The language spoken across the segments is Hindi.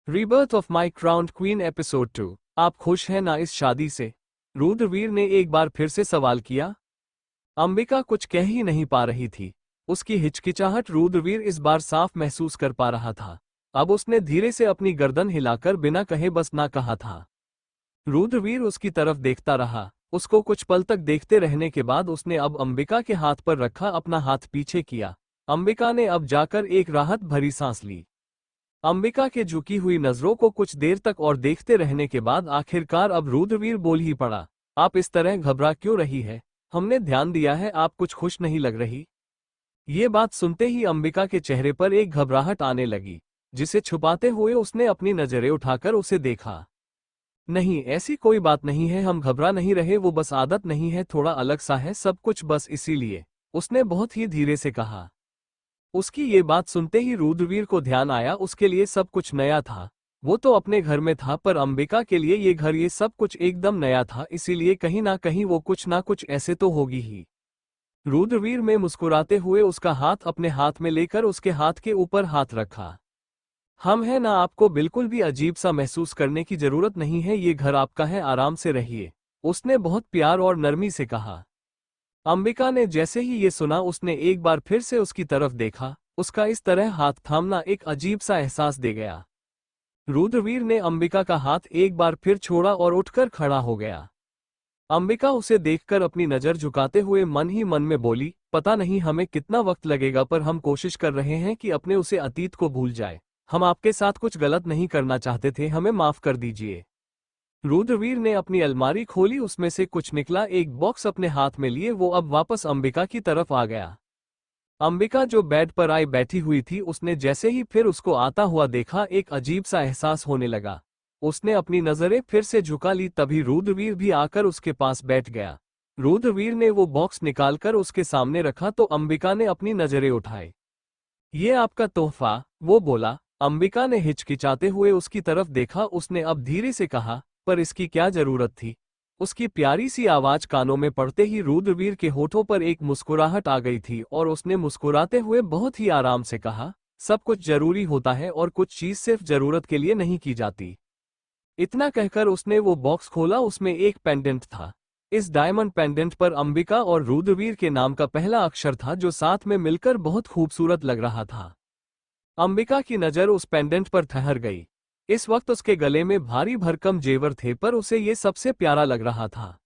Rebirth of my crowned queen episode 2। आप खुश हैं ना इस शादी से? रुद्रवीर ने एक बार फिर से सवाल किया। अंबिका कुछ कह ही नहीं पा रही थी। उसकी हिचकिचाहट रुद्रवीर इस बार साफ महसूस कर पा रहा था। अब उसने धीरे से अपनी गर्दन हिलाकर बिना कहे बस ना कहा था। रुद्रवीर उसकी तरफ देखता रहा। उसको कुछ पल तक देखते रहने के बाद उसने अब अंबिका के हाथ पर रखा अपना हाथ पीछे किया। अंबिका ने अब जाकर एक राहत भरी सांस ली। अंबिका के झुकी हुई नजरों को कुछ देर तक और देखते रहने के बाद आखिरकार अब रुद्रवीर बोल ही पड़ा। आप इस तरह घबरा क्यों रही है? हमने ध्यान दिया है आप कुछ खुश नहीं लग रही। ये बात सुनते ही अंबिका के चेहरे पर एक घबराहट आने लगी, जिसे छुपाते हुए उसने अपनी नजरें उठाकर उसे देखा। नहीं, ऐसी कोई बात नहीं है, हम घबरा नहीं रहे, वो बस आदत नहीं है, थोड़ा अलग सा है सब कुछ, बस इसीलिए, उसने बहुत ही धीरे से कहा। उसकी ये बात सुनते ही रुद्रवीर को ध्यान आया उसके लिए सब कुछ नया था। वो तो अपने घर में था पर अंबिका के लिए ये घर, ये सब कुछ एकदम नया था, इसीलिए कहीं ना कहीं वो कुछ ना कुछ ऐसे तो होगी ही। रुद्रवीर में मुस्कुराते हुए उसका हाथ अपने हाथ में लेकर उसके हाथ के ऊपर हाथ रखा। हम हैं ना, आपको बिल्कुल भी अजीब सा महसूस करने की जरूरत नहीं है, ये घर आपका है, आराम से रहिए, उसने बहुत प्यार और नरमी से कहा। अंबिका ने जैसे ही ये सुना उसने एक बार फिर से उसकी तरफ देखा। उसका इस तरह हाथ थामना एक अजीब सा एहसास दे गया। रुद्रवीर ने अंबिका का हाथ एक बार फिर छोड़ा और उठकर खड़ा हो गया। अंबिका उसे देखकर अपनी नजर झुकाते हुए मन ही मन में बोली, पता नहीं हमें कितना वक्त लगेगा पर हम कोशिश कर रहे हैं कि अपने उसे अतीत को भूल जाए। हम आपके साथ कुछ गलत नहीं करना चाहते थे, हमें माफ कर दीजिए। रुद्रवीर ने अपनी अलमारी खोली, उसमें से कुछ निकला, एक बॉक्स अपने हाथ में लिए वो अब वापस अंबिका की तरफ आ गया। अंबिका जो बेड पर आई बैठी हुई थी, उसने जैसे ही फिर उसको आता हुआ देखा एक अजीब सा एहसास होने लगा। उसने अपनी नजरें फिर से झुका ली, तभी रुद्रवीर भी आकर उसके पास बैठ गया। रुद्रवीर ने वो बॉक्स निकालकर उसके सामने रखा तो अंबिका ने अपनी नजरें उठाई। ये आपका तोहफा, वो बोला। अंबिका ने हिचकिचाते हुए उसकी तरफ देखा। उसने अब धीरे से कहा, पर इसकी क्या जरूरत थी? उसकी प्यारी सी आवाज कानों में पड़ते ही रुद्रवीर के होठों पर एक मुस्कुराहट आ गई थी और उसने मुस्कुराते हुए बहुत ही आराम से कहा, सब कुछ जरूरी होता है और कुछ चीज सिर्फ जरूरत के लिए नहीं की जाती। इतना कहकर उसने वो बॉक्स खोला, उसमें एक पेंडेंट था। इस डायमंड पेंडेंट पर अंबिका और रुद्रवीर के नाम का पहला अक्षर था जो साथ में मिलकर बहुत खूबसूरत लग रहा था। अंबिका की नजर उस पेंडेंट पर ठहर गई। इस वक्त उसके गले में भारी भरकम जेवर थे पर उसे ये सबसे प्यारा लग रहा था।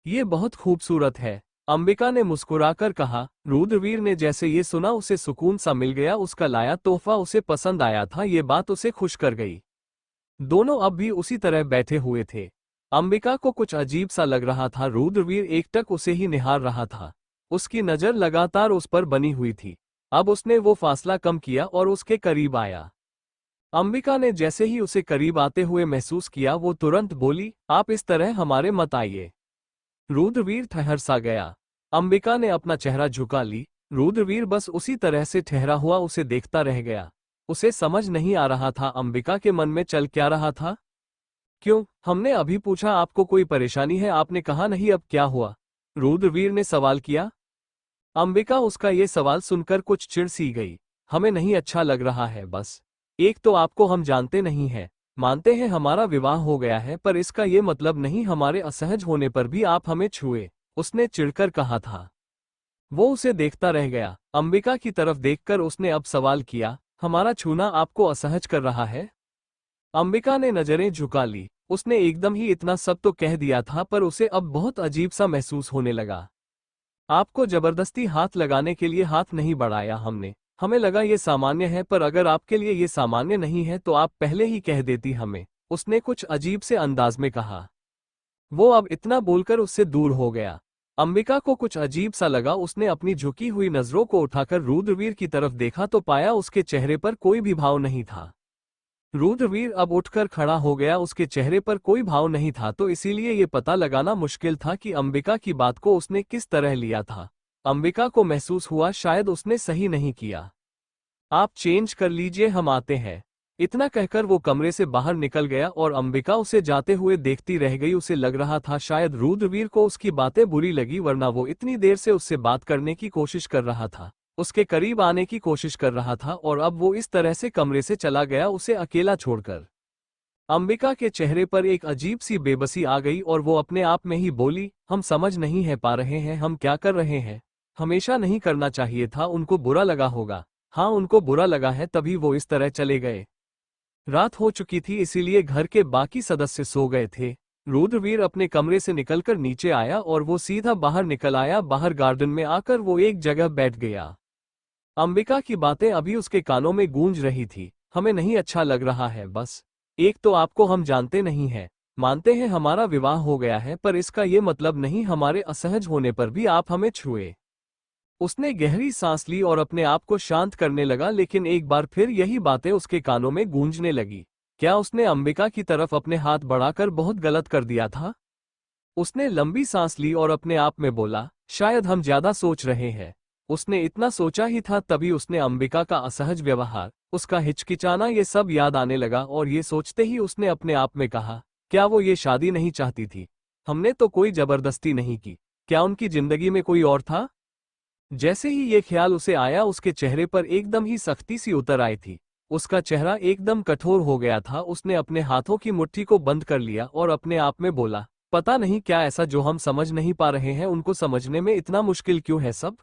ये बहुत खूबसूरत है, अंबिका ने मुस्कुराकर कहा। रुद्रवीर ने जैसे ये सुना उसे सुकून सा मिल गया, उसका लाया तोहफा उसे पसंद आया था, ये बात उसे खुश कर गई। दोनों अब भी उसी तरह बैठे हुए थे। अंबिका को कुछ अजीब सा लग रहा था, रुद्रवीर एकटक उसे ही निहार रहा था। उसकी नजर लगातार उस पर बनी हुई थी। अब उसने वो फासला कम किया और उसके करीब आया। अंबिका ने जैसे ही उसे करीब आते हुए महसूस किया वो तुरंत बोली, आप इस तरह हमारे मत आइए। रुद्रवीर ठहर सा गया। अंबिका ने अपना चेहरा झुका ली। रुद्रवीर बस उसी तरह से ठहरा हुआ उसे देखता रह गया। उसे समझ नहीं आ रहा था अंबिका के मन में चल क्या रहा था। क्यों? हमने अभी पूछा आपको कोई परेशानी है, आपने कहा नहीं, अब क्या हुआ? रुद्रवीर ने सवाल किया। अंबिका उसका ये सवाल सुनकर कुछ चिढ़ सी गई। हमें नहीं अच्छा लग रहा है, बस एक तो आपको हम जानते नहीं हैं, मानते हैं हमारा विवाह हो गया है, पर इसका ये मतलब नहीं हमारे असहज होने पर भी आप हमें छुए, उसने चिढ़कर कहा था। वो उसे देखता रह गया। अंबिका की तरफ देखकर उसने अब सवाल किया, हमारा छूना आपको असहज कर रहा है? अंबिका ने नजरें झुका ली। उसने एकदम ही इतना सब तो कह दिया था पर उसे अब बहुत अजीब सा महसूस होने लगा। आपको जबरदस्ती हाथ लगाने के लिए हाथ नहीं बढ़ाया हमने, हमें लगा ये सामान्य है, पर अगर आपके लिए ये सामान्य नहीं है तो आप पहले ही कह देती हमें, उसने कुछ अजीब से अंदाज में कहा। वो अब इतना बोलकर उससे दूर हो गया। अंबिका को कुछ अजीब सा लगा। उसने अपनी झुकी हुई नजरों को उठाकर रुद्रवीर की तरफ देखा तो पाया उसके चेहरे पर कोई भी भाव नहीं था। रुद्रवीर अब उठकर खड़ा हो गया। उसके चेहरे पर कोई भाव नहीं था तो इसीलिए ये पता लगाना मुश्किल था कि अंबिका की बात को उसने किस तरह लिया था। अंबिका को महसूस हुआ शायद उसने सही नहीं किया। आप चेंज कर लीजिए, हम आते हैं। इतना कहकर वो कमरे से बाहर निकल गया और अंबिका उसे जाते हुए देखती रह गई। उसे लग रहा था शायद रुद्रवीर को उसकी बातें बुरी लगी, वरना वो इतनी देर से उससे बात करने की कोशिश कर रहा था। उसके करीब आने की कोशिश कर रहा था और अब वो इस तरह से कमरे से चला गया, उसे अकेला छोड़कर। अंबिका के चेहरे पर एक अजीब सी बेबसी आ गई और वो अपने आप में ही बोली, हम समझ नहीं है पा रहे हैं हम क्या कर रहे हैं। हमेशा नहीं करना चाहिए था, उनको बुरा लगा होगा। हाँ, उनको बुरा लगा है, तभी वो इस तरह चले गए। रात हो चुकी थी, इसीलिए घर के बाकी सदस्य सो गए थे। रुद्रवीर अपने कमरे से निकलकर नीचे आया और वो सीधा बाहर निकल आया। बाहर गार्डन में आकर वो एक जगह बैठ गया। अंबिका की बातें अभी उसके कानों में गूंज रही थी। हमें नहीं अच्छा लग रहा है, बस एक तो आपको हम जानते नहीं हैं, मानते हैं हमारा विवाह हो गया है, पर इसका ये मतलब नहीं हमारे असहज होने पर भी आप हमें छुए। उसने गहरी सांस ली और अपने आप को शांत करने लगा, लेकिन एक बार फिर यही बातें उसके कानों में गूंजने लगी। क्या उसने अंबिका की तरफ अपने हाथ बढ़ाकर बहुत गलत कर दिया था? उसने लंबी सांस ली और अपने आप में बोला, शायद हम ज्यादा सोच रहे हैं। उसने इतना सोचा ही था, तभी उसने अंबिका का असहज व्यवहार, उसका हिचकिचाना, ये सब याद आने लगा और ये सोचते ही उसने अपने आप में कहा, क्या वो ये शादी नहीं चाहती थी? हमने तो कोई जबरदस्ती नहीं की। क्या उनकी जिंदगी में कोई और था? जैसे ही ये ख्याल उसे आया, उसके चेहरे पर एकदम ही सख्ती सी उतर आई थी। उसका चेहरा एकदम कठोर हो गया था। उसने अपने हाथों की मुट्ठी को बंद कर लिया और अपने आप में बोला, पता नहीं क्या ऐसा जो हम समझ नहीं पा रहे हैं, उनको समझने में इतना मुश्किल क्यों है सब?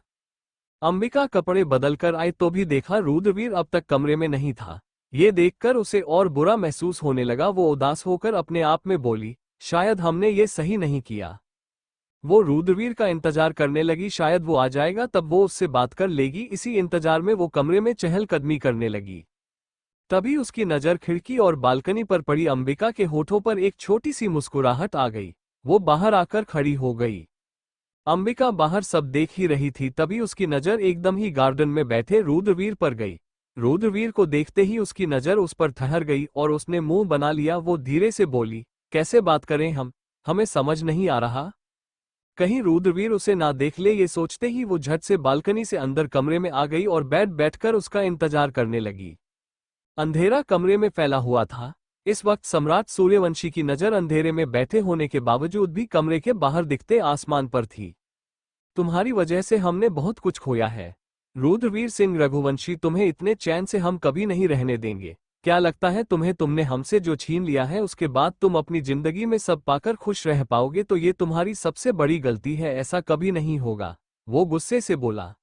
अंबिका कपड़े बदलकर आई तो भी देखा रुद्रवीर अब तक कमरे में नहीं था। ये देखकर उसे और बुरा महसूस होने लगा। वो उदास होकर अपने आप में बोली, शायद हमने ये सही नहीं किया। वो रुद्रवीर का इंतजार करने लगी, शायद वो आ जाएगा तब वो उससे बात कर लेगी। इसी इंतजार में वो कमरे में चहलकदमी करने लगी। तभी उसकी नजर खिड़की और बालकनी पर पड़ी। अंबिका के होठों पर एक छोटी सी मुस्कुराहट आ गई। वो बाहर आकर खड़ी हो गई। अंबिका बाहर सब देख ही रही थी, तभी उसकी नजर एकदम ही गार्डन में बैठे रुद्रवीर पर गई। रुद्रवीर को देखते ही उसकी नजर उस पर ठहर गई और उसने मुंह बना लिया। वो धीरे से बोली, कैसे बात करें हम, हमें समझ नहीं आ रहा। कहीं रुद्रवीर उसे ना देख ले, ये सोचते ही वो झट से बालकनी से अंदर कमरे में आ गई और बैठकर उसका इंतजार करने लगी। अंधेरा कमरे में फैला हुआ था। इस वक्त सम्राट सूर्यवंशी की नजर अंधेरे में बैठे होने के बावजूद भी कमरे के बाहर दिखते आसमान पर थी। तुम्हारी वजह से हमने बहुत कुछ खोया है रुद्रवीर सिंह रघुवंशी, तुम्हें इतने चैन से हम कभी नहीं रहने देंगे। क्या लगता है तुम्हें, तुमने हमसे जो छीन लिया है उसके बाद तुम अपनी जिंदगी में सब पाकर खुश रह पाओगे? तो ये तुम्हारी सबसे बड़ी गलती है, ऐसा कभी नहीं होगा। वो गुस्से से बोला।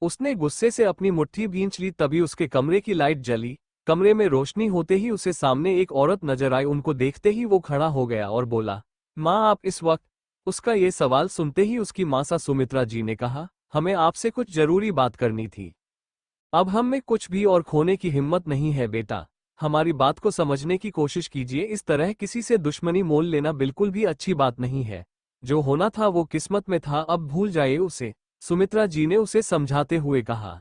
उसने गुस्से से अपनी मुट्ठी भींच ली। तभी उसके कमरे की लाइट जली। कमरे में रोशनी होते ही उसे सामने एक औरत नजर आई। उनको देखते ही वो खड़ा हो गया और बोला, माँ आप इस वक्त? उसका ये सवाल सुनते ही उसकी माँ सा सुमित्रा जी ने कहा, हमें आपसे कुछ जरूरी बात करनी थी। अब हम में कुछ भी और खोने की हिम्मत नहीं है बेटा, हमारी बात को समझने की कोशिश कीजिए। इस तरह किसी से दुश्मनी मोल लेना बिल्कुल भी अच्छी बात नहीं है। जो होना था वो किस्मत में था, अब भूल जाइए उसे, सुमित्रा जी ने उसे समझाते हुए कहा।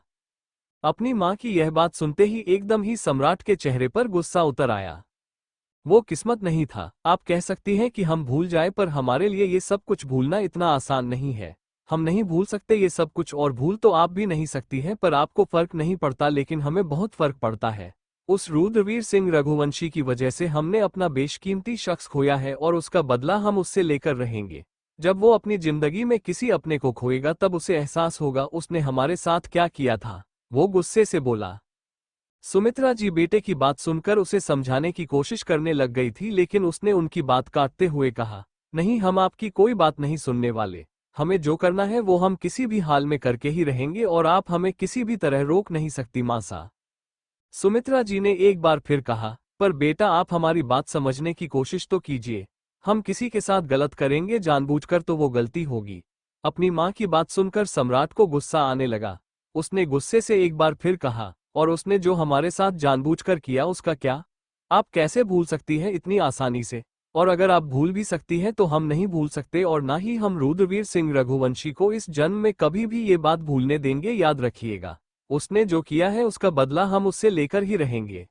अपनी माँ की यह बात सुनते ही एकदम ही सम्राट के चेहरे पर गुस्सा उतर आया। वो किस्मत नहीं था, आप कह सकती हैं कि हम भूल जाए, पर हमारे लिए ये सब कुछ भूलना इतना आसान नहीं है। हम नहीं भूल सकते ये सब कुछ, और भूल तो आप भी नहीं सकती हैं, पर आपको फर्क नहीं पड़ता, लेकिन हमें बहुत फर्क पड़ता है। उस रुद्रवीर सिंह रघुवंशी की वजह से हमने अपना बेशकीमती शख्स खोया है और उसका बदला हम उससे लेकर रहेंगे। जब वो अपनी जिंदगी में किसी अपने को खोएगा तब उसे एहसास होगा उसने हमारे साथ क्या किया था। वो गुस्से से बोला। सुमित्रा जी बेटे की बात सुनकर उसे समझाने की कोशिश करने लग गई थी, लेकिन उसने उनकी बात काटते हुए कहा, नहीं, हम आपकी कोई बात नहीं सुनने वाले। हमें जो करना है वो हम किसी भी हाल में करके ही रहेंगे और आप हमें किसी भी तरह रोक नहीं सकती मासा। सुमित्रा जी ने एक बार फिर कहा, पर बेटा आप हमारी बात समझने की कोशिश तो कीजिए। हम किसी के साथ गलत करेंगे जानबूझकर तो वो गलती होगी। अपनी माँ की बात सुनकर सम्राट को गुस्सा आने लगा। उसने गुस्से से एक बार फिर कहा, और उसने जो हमारे साथ जानबूझकर किया उसका क्या? आप कैसे भूल सकती हैं इतनी आसानी से? और अगर आप भूल भी सकती हैं तो हम नहीं भूल सकते, और ना ही हम रुद्रवीर सिंह रघुवंशी को इस जन्म में कभी भी ये बात भूलने देंगे, याद रखिएगा। उसने जो किया है उसका बदला हम उससे लेकर ही रहेंगे।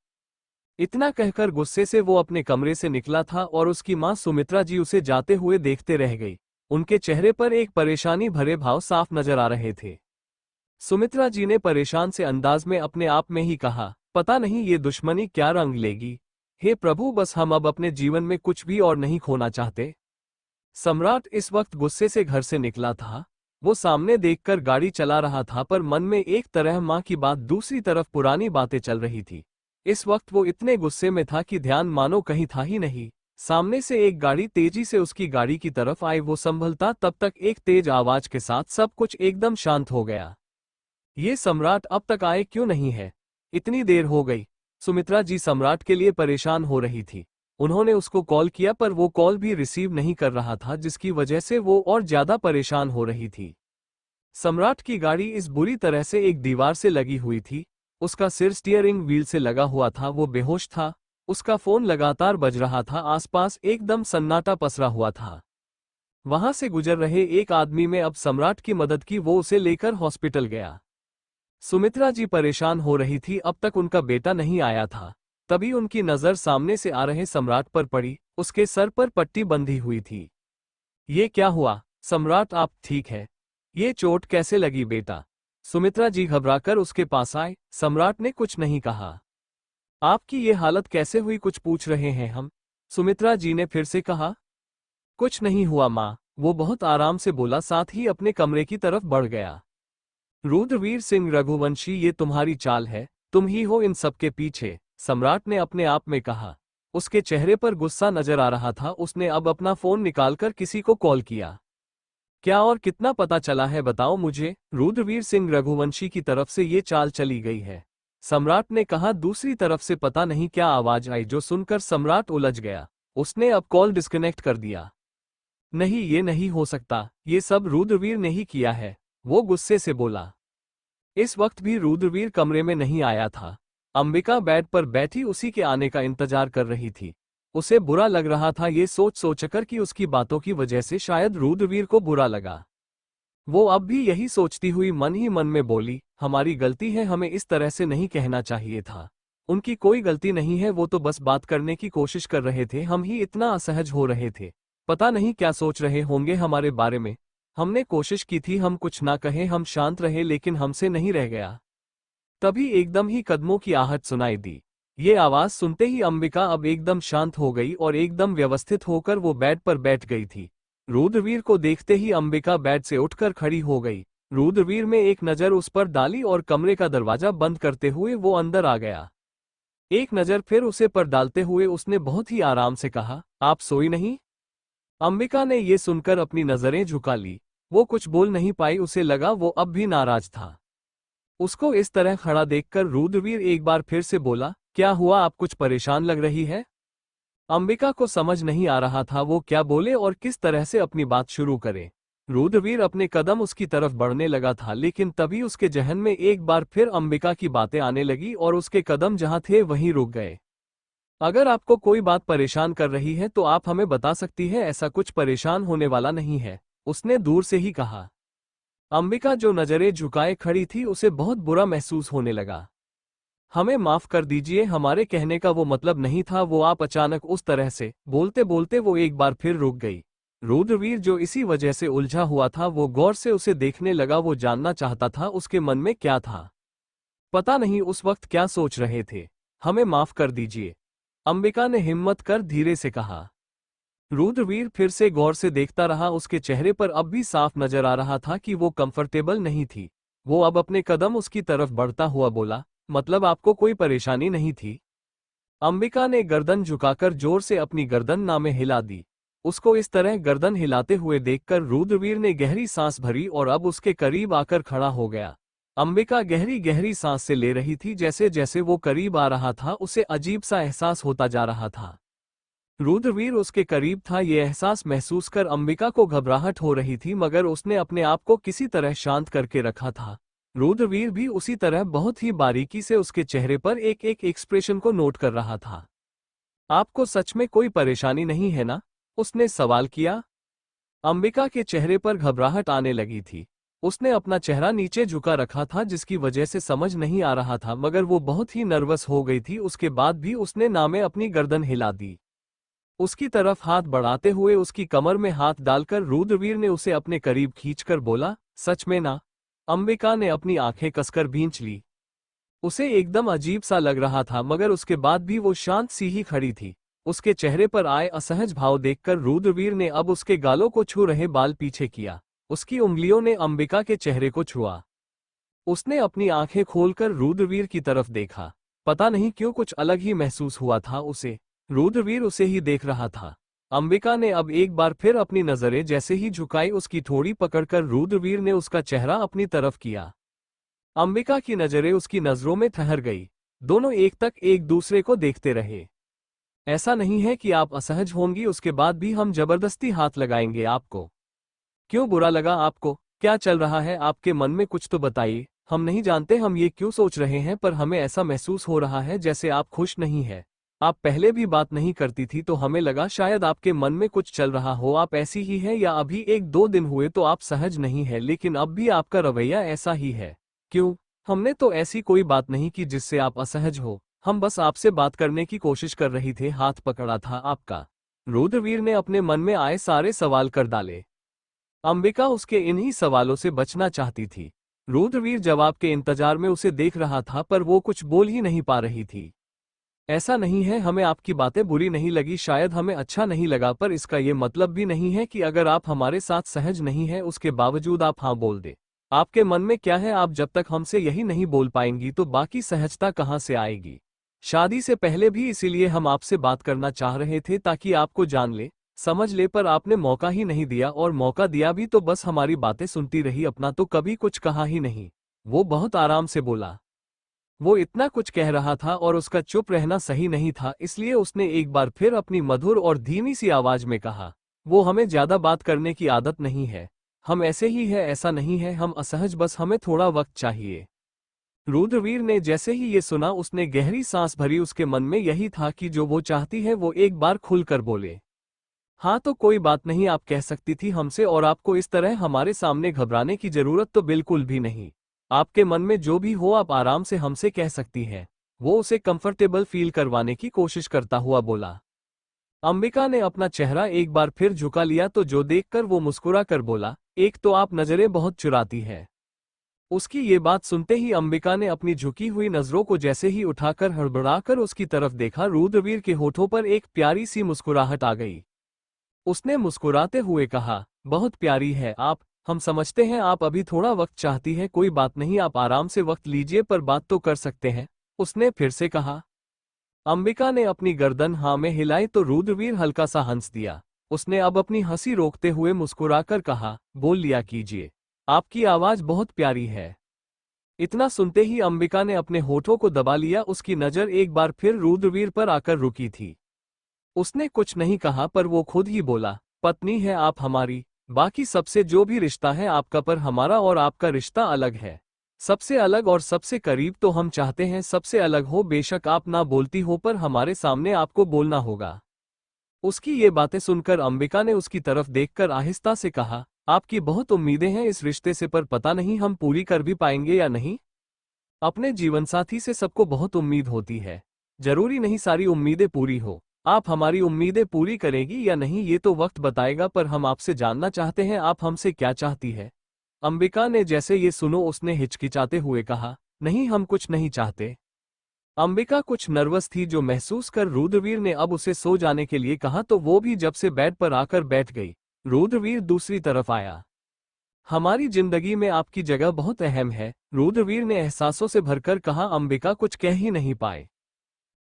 इतना कहकर गुस्से से वो अपने कमरे से निकला था और उसकी माँ सुमित्रा जी उसे जाते हुए देखते रह गई। उनके चेहरे पर एक परेशानी भरे भाव साफ नजर आ रहे थे। सुमित्रा जी ने परेशान से अंदाज में अपने आप में ही कहा, पता नहीं ये दुश्मनी क्या रंग लेगी। हे प्रभु, बस हम अब अपने जीवन में कुछ भी और नहीं खोना चाहते। सम्राट इस वक्त गुस्से से घर से निकला था। वो सामने देखकर गाड़ी चला रहा था, पर मन में एक तरह माँ की बात, दूसरी तरफ पुरानी बातें चल रही थी। इस वक्त वो इतने गुस्से में था कि ध्यान मानो कहीं था ही नहीं। सामने से एक गाड़ी तेजी से उसकी गाड़ी की तरफ आई। वो संभलता तब तक एक तेज आवाज के साथ सब कुछ एकदम शांत हो गया। ये सम्राट अब तक आए क्यों नहीं है? इतनी देर हो गई। सुमित्रा जी सम्राट के लिए परेशान हो रही थी। उन्होंने उसको कॉल किया पर वो कॉल भी रिसीव नहीं कर रहा था, जिसकी वजह से वो और ज्यादा परेशान हो रही थी। सम्राट की गाड़ी इस बुरी तरह से एक दीवार से लगी हुई थी। उसका सिर स्टीयरिंग व्हील से लगा हुआ था। वो बेहोश था। उसका फोन लगातार बज रहा था। आसपास एकदम सन्नाटा पसरा हुआ था। वहां से गुजर रहे एक आदमी में अब सम्राट की मदद की। वो उसे लेकर हॉस्पिटल गया। सुमित्रा जी परेशान हो रही थी। अब तक उनका बेटा नहीं आया था। तभी उनकी नजर सामने से आ रहे सम्राट पर पड़ी। उसके सर पर पट्टी बंधी हुई थी। ये क्या हुआ? सम्राट, आप ठीक है? ये चोट कैसे लगी बेटा? सुमित्रा जी घबराकर उसके पास आए। सम्राट ने कुछ नहीं कहा। आपकी ये हालत कैसे हुई, कुछ पूछ रहे हैं हम? सुमित्रा जी ने फिर से कहा। कुछ नहीं हुआ माँ, वो बहुत आराम से बोला, साथ ही अपने कमरे की तरफ बढ़ गया। रुद्रवीर सिंह रघुवंशी, ये तुम्हारी चाल है? तुम ही हो इन सबके पीछे? सम्राट ने अपने आप में कहा। उसके चेहरे पर गुस्सा नजर आ रहा था। उसने अब अपना फोन निकालकर किसी को कॉल किया। क्या और कितना पता चला है, बताओ मुझे। रुद्रवीर सिंह रघुवंशी की तरफ से ये चाल चली गई है, सम्राट ने कहा। दूसरी तरफ से पता नहीं क्या आवाज आई, जो सुनकर सम्राट उलझ गया। उसने अब कॉल डिस्कनेक्ट कर दिया। नहीं, ये नहीं हो सकता, ये सब रुद्रवीर ने ही किया है, वो गुस्से से बोला। इस वक्त भी रुद्रवीर कमरे में नहीं आया था। अंबिका बेड पर बैठी उसी के आने का इंतजार कर रही थी। उसे बुरा लग रहा था, ये सोच सोचकर कि उसकी बातों की वजह से शायद रुद्रवीर को बुरा लगा। वो अब भी यही सोचती हुई मन ही मन में बोली, हमारी गलती है, हमें इस तरह से नहीं कहना चाहिए था। उनकी कोई गलती नहीं है, वो तो बस बात करने की कोशिश कर रहे थे, हम ही इतना असहज हो रहे थे। पता नहीं क्या सोच रहे होंगे हमारे बारे में। हमने कोशिश की थी हम कुछ ना कहें, हम शांत रहे, लेकिन हमसे नहीं रह गया। तभी एकदम ही कदमों की आहट सुनाई दी। ये आवाज सुनते ही अंबिका अब एकदम शांत हो गई और एकदम व्यवस्थित होकर वो बेड पर बैठ गई थी। रुद्रवीर को देखते ही अंबिका बेड से उठकर खड़ी हो गई। रुद्रवीर में एक नजर उस पर डाली और कमरे का दरवाजा बंद करते हुए वो अंदर आ गया। एक नजर फिर उसे पर डालते हुए उसने बहुत ही आराम से कहा, आप सोई नहीं? अंबिका ने ये सुनकर अपनी नजरें झुका ली। वो कुछ बोल नहीं पाई। उसे लगा वो अब भी नाराज था। उसको इस तरह खड़ा देखकर रुद्रवीर एक बार फिर से बोला, क्या हुआ, आप कुछ परेशान लग रही है? अंबिका को समझ नहीं आ रहा था वो क्या बोले और किस तरह से अपनी बात शुरू करे। रुद्रवीर अपने कदम उसकी तरफ बढ़ने लगा था, लेकिन तभी उसके जहन में एक बार फिर अंबिका की बातें आने लगी और उसके कदम जहां थे वहीं रुक गए। अगर आपको कोई बात परेशान कर रही है तो आप हमें बता सकती है, ऐसा कुछ परेशान होने वाला नहीं है, उसने दूर से ही कहा। अंबिका जो नजरें झुकाए खड़ी थी, उसे बहुत बुरा महसूस होने लगा। हमें माफ कर दीजिए, हमारे कहने का वो मतलब नहीं था, वो आप अचानक उस तरह से। बोलते बोलते वो एक बार फिर रुक गई। रुद्रवीर जो इसी वजह से उलझा हुआ था, वो गौर से उसे देखने लगा। वो जानना चाहता था उसके मन में क्या था। पता नहीं उस वक्त क्या सोच रहे थे। हमें माफ कर दीजिए, अंबिका ने हिम्मत कर धीरे से कहा। रुद्रवीर फिर से गौर से देखता रहा। उसके चेहरे पर अब भी साफ नजर आ रहा था कि वो कंफर्टेबल नहीं थी। वो अब अपने कदम उसकी तरफ बढ़ता हुआ बोला, मतलब आपको कोई परेशानी नहीं थी? अंबिका ने गर्दन झुकाकर जोर से अपनी गर्दन नामे हिला दी। उसको इस तरह गर्दन हिलाते हुए देखकर रुद्रवीर ने गहरी सांस भरी और अब उसके करीब आकर खड़ा हो गया। अंबिका गहरी गहरी सांस से ले रही थी। जैसे जैसे वो करीब आ रहा था, उसे अजीब सा एहसास होता जा रहा था। रुद्रवीर उसके करीब था। ये एहसास महसूस कर अंबिका को घबराहट हो रही थी, मगर उसने अपने आप को किसी तरह शांत करके रखा था। रुद्रवीर भी उसी तरह बहुत ही बारीकी से उसके चेहरे पर एक एक एक्सप्रेशन को नोट कर रहा था। आपको सच में कोई परेशानी नहीं है ना? उसने सवाल किया। अंबिका के चेहरे पर घबराहट आने लगी थी। उसने अपना चेहरा नीचे झुका रखा था, जिसकी वजह से समझ नहीं आ रहा था, मगर वो बहुत ही नर्वस हो गई थी। उसके बाद भी उसने नामे अपनी गर्दन हिला दी। उसकी तरफ हाथ बढ़ाते हुए उसकी कमर में हाथ डालकर रुद्रवीर ने उसे अपने करीब खींचकर बोला, सच में ना? अंबिका ने अपनी आंखें कसकर भींच ली। उसे एकदम अजीब सा लग रहा था, मगर उसके बाद भी वो शांत सी ही खड़ी थी। उसके चेहरे पर आए असहज भाव देखकर रुद्रवीर ने अब उसके गालों को छू रहे बाल पीछे किया। उसकी उंगलियों ने अंबिका के चेहरे को छुआ। उसने अपनी आंखें खोलकर रुद्रवीर की तरफ देखा। पता नहीं क्यों कुछ अलग ही महसूस हुआ था उसे। रुद्रवीर उसे ही देख रहा था। अंबिका ने अब एक बार फिर अपनी नजरें जैसे ही झुकाई, उसकी ठोड़ी पकड़कर रुद्रवीर ने उसका चेहरा अपनी तरफ किया। अंबिका की नजरें उसकी नजरों में ठहर गई। दोनों एक तक एक दूसरे को देखते रहे। ऐसा नहीं है कि आप असहज होंगी, उसके बाद भी हम जबरदस्ती हाथ लगाएंगे आपको। क्यों बुरा लगा आपको? क्या चल रहा है आपके मन में, कुछ तो बताइए। हम नहीं जानते हम ये क्यों सोच रहे हैं, पर हमें ऐसा महसूस हो रहा है जैसे आप खुश नहीं है। आप पहले भी बात नहीं करती थी तो हमें लगा शायद आपके मन में कुछ चल रहा हो। आप ऐसी ही है या अभी एक दो दिन हुए तो आप सहज नहीं है, लेकिन अब भी आपका रवैया ऐसा ही है। क्यों? हमने तो ऐसी कोई बात नहीं की जिससे आप असहज हो। हम बस आपसे बात करने की कोशिश कर रही थे, हाथ पकड़ा था आपका। रुद्रवीर ने अपने मन में आए सारे सवाल कर डाले। अंबिका उसके इन्हीं सवालों से बचना चाहती थी। रुद्रवीर जवाब के इंतजार में उसे देख रहा था, पर वो कुछ बोल ही नहीं पा रही थी। ऐसा नहीं है, हमें आपकी बातें बुरी नहीं लगी, शायद हमें अच्छा नहीं लगा, पर इसका ये मतलब भी नहीं है कि अगर आप हमारे साथ सहज नहीं है उसके बावजूद आप हाँ बोल दे। आपके मन में क्या है? आप जब तक हमसे यही नहीं बोल पाएंगी तो बाकी सहजता कहाँ से आएगी? शादी से पहले भी इसीलिए हम आपसे बात करना चाह रहे थे, ताकि आपको जान ले, समझ ले, पर आपने मौका ही नहीं दिया, और मौका दिया भी तो बस हमारी बातें सुनती रही, अपना तो कभी कुछ कहा ही नहीं। वो बहुत आराम से बोला। वो इतना कुछ कह रहा था और उसका चुप रहना सही नहीं था, इसलिए उसने एक बार फिर अपनी मधुर और धीमी सी आवाज में कहा, वो हमें ज्यादा बात करने की आदत नहीं है। हम ऐसे ही है, ऐसा नहीं है हम असहज, बस हमें थोड़ा वक्त चाहिए। रुद्रवीर ने जैसे ही ये सुना उसने गहरी सांस भरी। उसके मन में यही था कि जो वो चाहती है वो एक बार खुलकर बोले। हाँ तो कोई बात नहीं, आप कह सकती थी हमसे, और आपको इस तरह हमारे सामने घबराने की जरूरत तो बिल्कुल भी नहीं। आपके मन में जो भी हो आप आराम से हमसे कह सकती हैं। वो उसे कंफर्टेबल फील करवाने की कोशिश करता हुआ बोला। अंबिका ने अपना चेहरा एक बार फिर झुका लिया तो जो देखकर वो मुस्कुरा कर बोला, एक तो आप नजरें बहुत चुराती है। उसकी ये बात सुनते ही अंबिका ने अपनी झुकी हुई नजरों को जैसे ही उठाकर हड़बड़ाकर उसकी तरफ देखा, रुद्रवीर के होठों पर एक प्यारी सी मुस्कुराहट आ गई। उसने मुस्कुराते हुए कहा, बहुत प्यारी है आप, हम समझते हैं आप अभी थोड़ा वक्त चाहती हैं, कोई बात नहीं, आप आराम से वक्त लीजिए, पर बात तो कर सकते हैं। उसने फिर से कहा। अंबिका ने अपनी गर्दन हाँ में हिलाई तो रुद्रवीर हल्का सा हंस दिया। उसने अब अपनी हंसी रोकते हुए मुस्कुराकर कहा, बोल लिया कीजिए, आपकी आवाज बहुत प्यारी है। इतना सुनते ही अंबिका ने अपने होठों को दबा लिया। उसकी नजर एक बार फिर रुद्रवीर पर आकर रुकी थी। उसने कुछ नहीं कहा, पर वो खुद ही बोला, पत्नी है आप हमारी, बाकी सबसे जो भी रिश्ता है आपका, पर हमारा और आपका रिश्ता अलग है। सबसे अलग और सबसे करीब तो हम चाहते हैं सबसे अलग हो। बेशक आप ना बोलती हो, पर हमारे सामने आपको बोलना होगा। उसकी ये बातें सुनकर अंबिका ने उसकी तरफ देखकर आहिस्ता से कहा, आपकी बहुत उम्मीदें हैं इस रिश्ते से, पर पता नहीं हम पूरी कर भी पाएंगे या नहीं। अपने जीवनसाथी से सबको बहुत उम्मीद होती है, जरूरी नहीं सारी उम्मीदें पूरी हो। आप हमारी उम्मीदें पूरी करेगी या नहीं ये तो वक्त बताएगा, पर हम आपसे जानना चाहते हैं आप हमसे क्या चाहती है। अंबिका ने जैसे ये सुनो उसने हिचकिचाते हुए कहा, नहीं हम कुछ नहीं चाहते। अंबिका कुछ नर्वस थी, जो महसूस कर रुद्रवीर ने अब उसे सो जाने के लिए कहा तो वो भी जब से बेड पर आकर बैठ गई। रुद्रवीर दूसरी तरफ आया। हमारी जिंदगी में आपकी जगह बहुत अहम है, रुद्रवीर ने एहसासों से भरकर कहा। अंबिका कुछ कह ही नहीं पाए।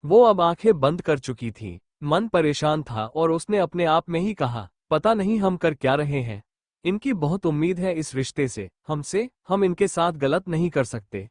वो अब आंखें बंद कर चुकी थी, मन परेशान था और उसने अपने आप में ही कहा, पता नहीं हम कर क्या रहे हैं। इनकी बहुत उम्मीद है इस रिश्ते से, हमसे, हम इनके साथ गलत नहीं कर सकते।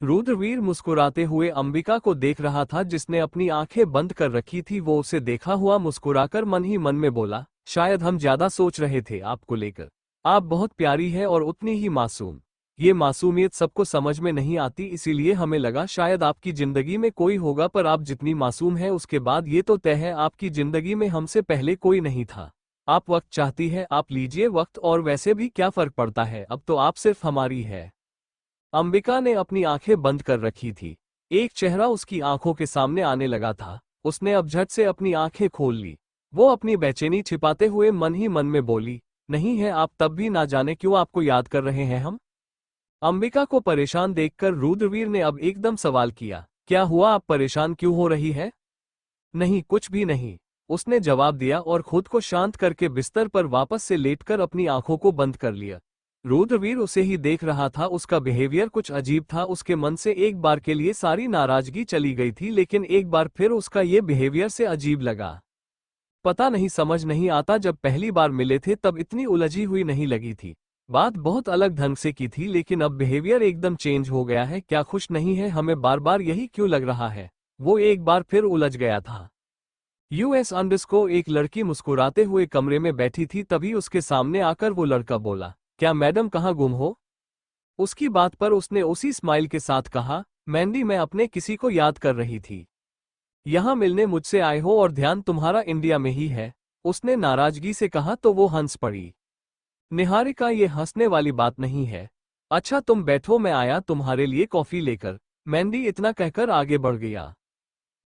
रुद्रवीर मुस्कुराते हुए अंबिका को देख रहा था, जिसने अपनी आंखें बंद कर रखी थी। वो उसे देखा हुआ मुस्कुराकर मन ही मन में बोला, शायद हम ज्यादा सोच रहे थे आपको लेकर। आप बहुत प्यारी है और उतनी ही मासूम। ये मासूमियत सबको समझ में नहीं आती, इसीलिए हमें लगा शायद आपकी जिंदगी में कोई होगा, पर आप जितनी मासूम है उसके बाद ये तो तय है आपकी जिंदगी में हमसे पहले कोई नहीं था। आप वक्त चाहती है, आप लीजिए वक्त, और वैसे भी क्या फर्क पड़ता है, अब तो आप सिर्फ हमारी है। अंबिका ने अपनी आंखें बंद कर रखी थी। एक चेहरा उसकी आंखों के सामने आने लगा था। उसने अब झट से अपनी आंखें खोल ली। वो अपनी बेचैनी छिपाते हुए मन ही मन में बोली, नहीं है आप, तब भी ना जाने क्यों आपको याद कर रहे हैं हम। अंबिका को परेशान देखकर रुद्रवीर ने अब एकदम सवाल किया, क्या हुआ, आप परेशान क्यों हो रही है? नहीं कुछ भी नहीं। उसने जवाब दिया और खुद को शांत करके बिस्तर पर वापस से लेटकर अपनी आंखों को बंद कर लिया। रुद्रवीर उसे ही देख रहा था। उसका बिहेवियर कुछ अजीब था। उसके मन से एक बार के लिए सारी नाराजगी चली गई थी, लेकिन एक बार फिर उसका ये बिहेवियर से अजीब लगा। पता नहीं, समझ नहीं आता, जब पहली बार मिले थे तब इतनी उलझी हुई नहीं लगी थी। बात बहुत अलग ढंग से की थी, लेकिन अब बिहेवियर एकदम चेंज हो गया है। क्या खुश नहीं है? हमें बार बार यही क्यों लग रहा है? वो एक बार फिर उलझ गया था। US_ एक लड़की मुस्कुराते हुए कमरे में बैठी थी। तभी उसके सामने आकर वो लड़का बोला, क्या मैडम कहाँ गुम हो? उसकी बात पर उसने उसी स्माइल के साथ कहा, मैंडी, मैं अपने किसी को याद कर रही थी। यहाँ मिलने मुझसे आए हो और ध्यान तुम्हारा इंडिया में ही है। उसने नाराजगी से कहा तो वो हंस पड़ी। निहारिका, ये हंसने वाली बात नहीं है। अच्छा तुम बैठो, मैं आया तुम्हारे लिए कॉफी लेकर। मैंडी इतना कहकर आगे बढ़ गया।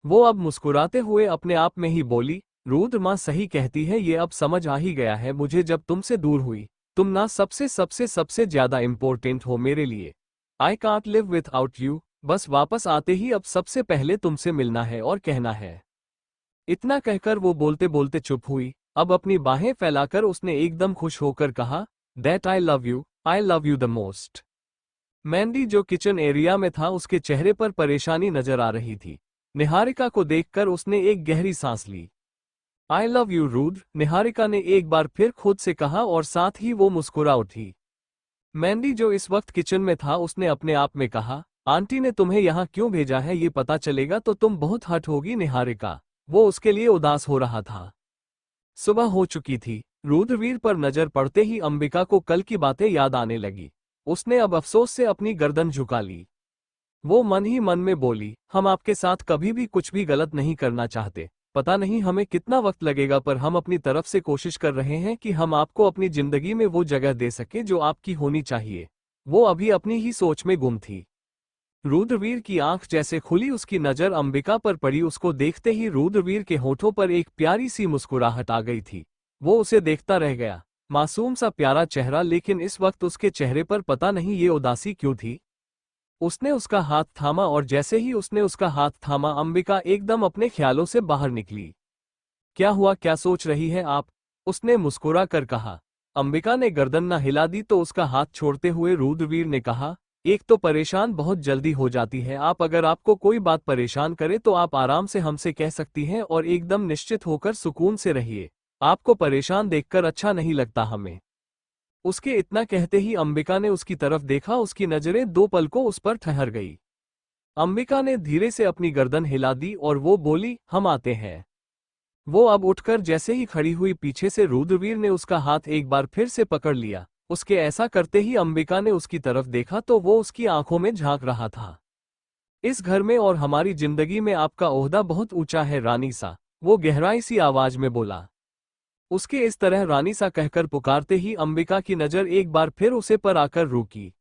वो अब मुस्कुराते हुए अपने आप में ही बोली, रुद्र माँ सही कहती है, ये अब समझ आ ही गया है मुझे जब तुमसे दूर हुई। तुम ना सबसे सबसे सबसे ज्यादा इम्पोर्टेंट हो मेरे लिए। I can't live without you. बस वापस आते ही अब सबसे पहले तुमसे मिलना है और कहना है। इतना कहकर वो बोलते बोलते चुप हुई। अब अपनी बाहें फैलाकर उसने एकदम खुश होकर कहा, that I love you the most. Mandy जो किचन एरिया में था, उसके चेहरे पर परेशानी नजर आ रही थी। निहारिका को देखकर उसने एक गहरी सांस ली। I love you Rudra, Niharika ने एक बार फिर खुद से कहा और साथ ही वो मुस्कुरा उठी। मैंडी जो इस वक्त किचन में था, उसने अपने आप में कहा, आंटी ने तुम्हें यहाँ क्यों भेजा है? ये पता चलेगा तो तुम बहुत हर्ट होगी निहारिका। वो उसके लिए उदास हो रहा था। सुबह हो चुकी थी। रुद्रवीर पर नजर पड़ते ही अंबिका को कल की बातें याद आने लगी। उसने अब अफसोस से अपनी गर्दन झुका ली। वो मन ही मन में बोली, हम आपके साथ कभी भी कुछ भी गलत नहीं करना चाहते। पता नहीं हमें कितना वक्त लगेगा, पर हम अपनी तरफ से कोशिश कर रहे हैं कि हम आपको अपनी जिंदगी में वो जगह दे सके जो आपकी होनी चाहिए। वो अभी अपनी ही सोच में गुम थी। रुद्रवीर की आंख जैसे खुली, उसकी नजर अंबिका पर पड़ी। उसको देखते ही रुद्रवीर के होठों पर एक प्यारी सी मुस्कुराहट आ गई थी। वो उसे देखता रह गया। मासूम सा प्यारा चेहरा, लेकिन इस वक्त उसके चेहरे पर पता नहीं ये उदासी क्यों थी। उसने उसका हाथ थामा और जैसे ही उसने उसका हाथ थामा, अंबिका एकदम अपने ख्यालों से बाहर निकली। क्या हुआ, क्या सोच रही है आप? उसने मुस्कुरा कर कहा। अंबिका ने गर्दन न हिला दी तो उसका हाथ छोड़ते हुए रुद्रवीर ने कहा, एक तो परेशान बहुत जल्दी हो जाती है आप। अगर आपको कोई बात परेशान करे तो आप आराम से हमसे कह सकती हैं और एकदम निश्चित होकर सुकून से रहिए। आपको परेशान देखकर अच्छा नहीं लगता हमें। उसके इतना कहते ही अंबिका ने उसकी तरफ देखा। उसकी नजरें दो पल को उस पर ठहर गई। अंबिका ने धीरे से अपनी गर्दन हिला दी और वो बोली, हम आते हैं। वो अब उठकर जैसे ही खड़ी हुई, पीछे से रुद्रवीर ने उसका हाथ एक बार फिर से पकड़ लिया। उसके ऐसा करते ही अंबिका ने उसकी तरफ देखा तो वो उसकी आंखों में झांक रहा था। इस घर में और हमारी जिंदगी में आपका ओहदा बहुत ऊंचा है रानी सा, वो गहराई सी आवाज में बोला। उसके इस तरह रानी सा कहकर पुकारते ही अंबिका की नजर एक बार फिर उसे पर आकर रुकी।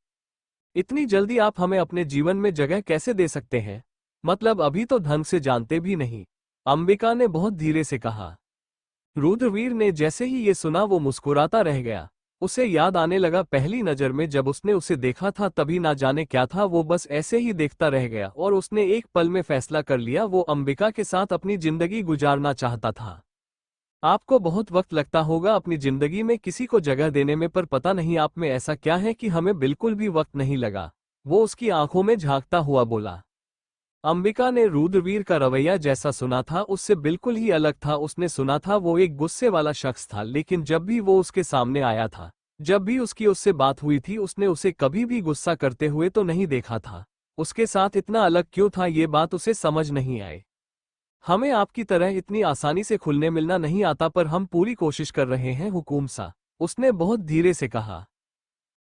इतनी जल्दी आप हमें अपने जीवन में जगह कैसे दे सकते हैं? मतलब अभी तो ढंग से जानते भी नहीं, अंबिका ने बहुत धीरे से कहा। रुद्रवीर ने जैसे ही ये सुना वो मुस्कुराता रह गया। उसे याद आने लगा पहली नजर में जब उसने उसे देखा था, तभी ना जाने क्या था, वो बस ऐसे ही देखता रह गया और उसने एक पल में फैसला कर लिया, वो अंबिका के साथ अपनी जिंदगी गुजारना चाहता था। आपको बहुत वक्त लगता होगा अपनी जिंदगी में किसी को जगह देने में, पर पता नहीं आप में ऐसा क्या है कि हमें बिल्कुल भी वक्त नहीं लगा। वो उसकी आंखों में झांकता हुआ बोला। अंबिका ने रुद्रवीर का रवैया जैसा सुना था उससे बिल्कुल ही अलग था। उसने सुना था वो एक गुस्से वाला शख्स था, लेकिन जब भी वो उसके सामने आया था, जब भी उसकी उससे बात हुई थी, उसने उसे कभी भी गुस्सा करते हुए तो नहीं देखा था। उसके साथ इतना अलग क्यों था, ये बात उसे समझ नहीं आई। हमें आपकी तरह इतनी आसानी से खुलने मिलना नहीं आता, पर हम पूरी कोशिश कर रहे हैं हुकूम सा, उसने बहुत धीरे से कहा।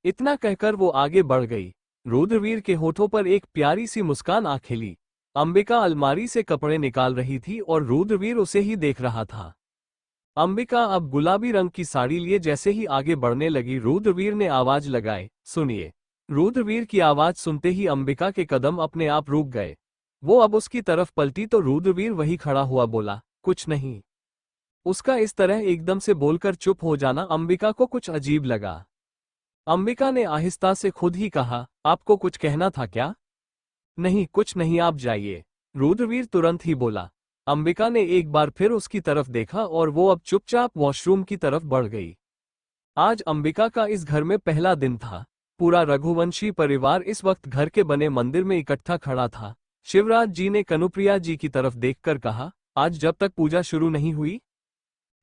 इतना कहकर वो आगे बढ़ गई। रुद्रवीर के होठों पर एक प्यारी सी मुस्कान आ खिली। अंबिका अलमारी से कपड़े निकाल रही थी और रुद्रवीर उसे ही देख रहा था। अंबिका अब गुलाबी रंग की साड़ी लिए जैसे ही आगे बढ़ने लगी, रुद्रवीर ने आवाज लगाई, सुनिए। रुद्रवीर की आवाज सुनते ही अंबिका के कदम अपने आप रुक गए। वो अब उसकी तरफ पलटी तो रुद्रवीर वही खड़ा हुआ बोला, कुछ नहीं। उसका इस तरह एकदम से बोलकर चुप हो जाना अंबिका को कुछ अजीब लगा। अंबिका ने आहिस्ता से खुद ही कहा, आपको कुछ कहना था क्या? नहीं, कुछ नहीं, आप जाइए। रुद्रवीर तुरंत ही बोला। अंबिका ने एक बार फिर उसकी तरफ देखा और वो अब चुपचाप वॉशरूम की तरफ बढ़ गई। आज अंबिका का इस घर में पहला दिन था। पूरा रघुवंशी परिवार इस वक्त घर के बने मंदिर में इकट्ठा खड़ा था। शिवराज जी ने कनुप्रिया जी की तरफ देखकर कहा, आज जब तक पूजा शुरू नहीं हुई?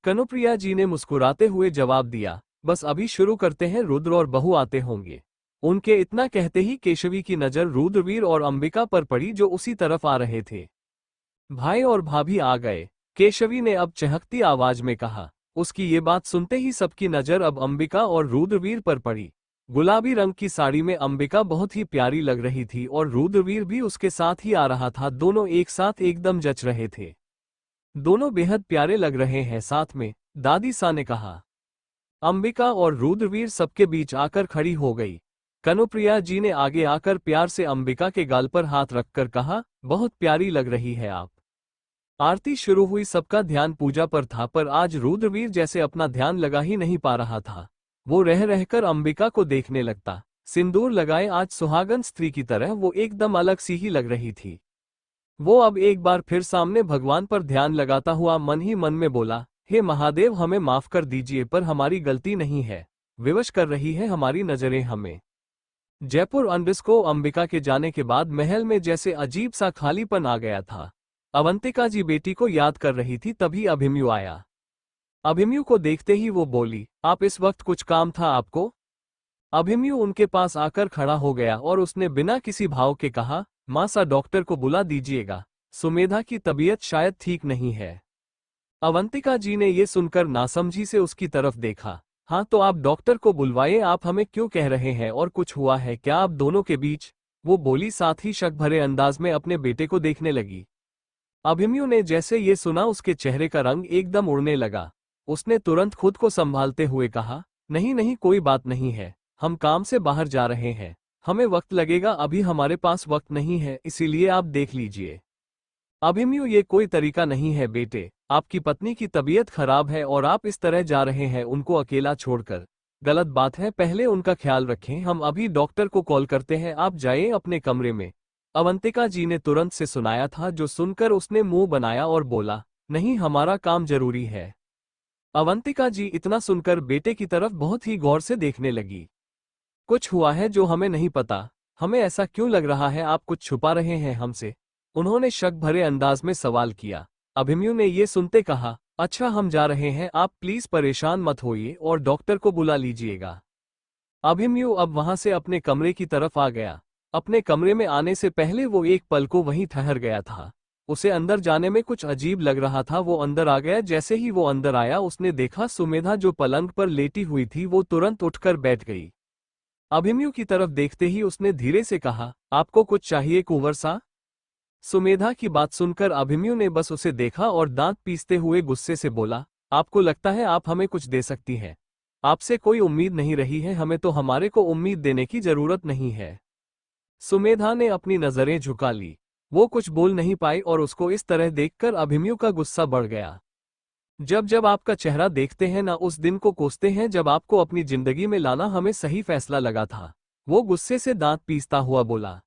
कनुप्रिया जी ने मुस्कुराते हुए जवाब दिया, बस अभी शुरू करते हैं, रुद्र और बहू आते होंगे। उनके इतना कहते ही केशवी की नजर रुद्रवीर और अंबिका पर पड़ी जो उसी तरफ आ रहे थे। भाई और भाभी आ गए, केशवी ने अब चहकती आवाज में कहा। उसकी ये बात सुनते ही सबकी नजर अब अंबिका और रुद्रवीर पर पड़ी। गुलाबी रंग की साड़ी में अंबिका बहुत ही प्यारी लग रही थी और रुद्रवीर भी उसके साथ ही आ रहा था। दोनों एक साथ एकदम जच रहे थे। दोनों बेहद प्यारे लग रहे हैं साथ में, दादी सा ने कहा। अंबिका और रुद्रवीर सबके बीच आकर खड़ी हो गई। कनुप्रिया जी ने आगे आकर प्यार से अंबिका के गाल पर हाथ रखकर कहा, बहुत प्यारी लग रही है आप। आरती शुरू हुई, सबका ध्यान पूजा पर था, पर आज रुद्रवीर जैसे अपना ध्यान लगा ही नहीं पा रहा था। वो रह रहकर अंबिका को देखने लगता। सिंदूर लगाए आज सुहागन स्त्री की तरह वो एकदम अलग सी ही लग रही थी। वो अब एक बार फिर सामने भगवान पर ध्यान लगाता हुआ मन ही मन में बोला, हे महादेव, हमें माफ कर दीजिए, पर हमारी गलती नहीं है। विवश कर रही है हमारी नजरें हमें। जयपुर अनबिस्को अंबिका के जाने के बाद महल में जैसे अजीब सा खालीपन आ गया था। अवंतिका जी बेटी को याद कर रही थी, तभी अभिमन्यु आया। अभिमन्यु को देखते ही वो बोली, आप इस वक्त कुछ काम था आपको? अभिमन्यु उनके पास आकर खड़ा हो गया और उसने बिना किसी भाव के कहा, मां सा डॉक्टर को बुला दीजिएगा, सुमेधा की तबीयत शायद ठीक नहीं है। अवंतिका जी ने ये सुनकर नासमझी से उसकी तरफ देखा। हाँ तो आप डॉक्टर को बुलवाइए, आप हमें क्यों कह रहे हैं, और कुछ हुआ है क्या आप दोनों के बीच? वो बोली, साथ ही शक भरे अंदाज में अपने बेटे को देखने लगी। अभिमन्यु ने जैसे ये सुना उसके चेहरे का रंग एकदम उड़ने लगा। उसने तुरंत खुद को संभालते हुए कहा, नहीं नहीं कोई बात नहीं है, हम काम से बाहर जा रहे हैं, हमें वक्त लगेगा, अभी हमारे पास वक्त नहीं है, इसीलिए आप देख लीजिए। अभिमन्यु, ये कोई तरीका नहीं है बेटे, आपकी पत्नी की तबीयत खराब है और आप इस तरह जा रहे हैं उनको अकेला छोड़कर, गलत बात है, पहले उनका ख्याल रखें, हम अभी डॉक्टर को कॉल करते हैं, आप जाइए अपने कमरे में। अवंतिका जी ने तुरंत से सुनाया था, जो सुनकर उसने मुंह बनाया और बोला, नहीं हमारा काम जरूरी है। अवंतिका जी इतना सुनकर बेटे की तरफ बहुत ही गौर से देखने लगी। कुछ हुआ है जो हमें नहीं पता, हमें ऐसा क्यों लग रहा है, आप कुछ छुपा रहे हैं हमसे? उन्होंने शक भरे अंदाज में सवाल किया। अभिमन्यु ने ये सुनते कहा, अच्छा हम जा रहे हैं, आप प्लीज परेशान मत होइए और डॉक्टर को बुला लीजिएगा। अभिमन्यु अब वहां से अपने कमरे की तरफ आ गया। अपने कमरे में आने से पहले वो एक पल को वहीं ठहर गया था। उसे अंदर जाने में कुछ अजीब लग रहा था। वो अंदर आ गया। जैसे ही वो अंदर आया उसने देखा सुमेधा जो पलंग पर लेटी हुई थी वो तुरंत उठकर बैठ गई। अभिमन्यु की तरफ देखते ही उसने धीरे से कहा, आपको कुछ चाहिए कुंवर सा? सुमेधा की बात सुनकर अभिमन्यु ने बस उसे देखा और दांत पीसते हुए गुस्से से बोला, आपको लगता है आप हमें कुछ दे सकती हैं? आपसे कोई उम्मीद नहीं रही है हमें, तो हमारे को उम्मीद देने की जरूरत नहीं है। सुमेधा ने अपनी नजरें झुका ली। वो कुछ बोल नहीं पाई और उसको इस तरह देखकर अभिमन्यु का गुस्सा बढ़ गया। जब जब आपका चेहरा देखते हैं ना, उस दिन को कोसते हैं जब आपको अपनी जिंदगी में लाना हमें सही फैसला लगा था। वो गुस्से से दांत पीसता हुआ बोला।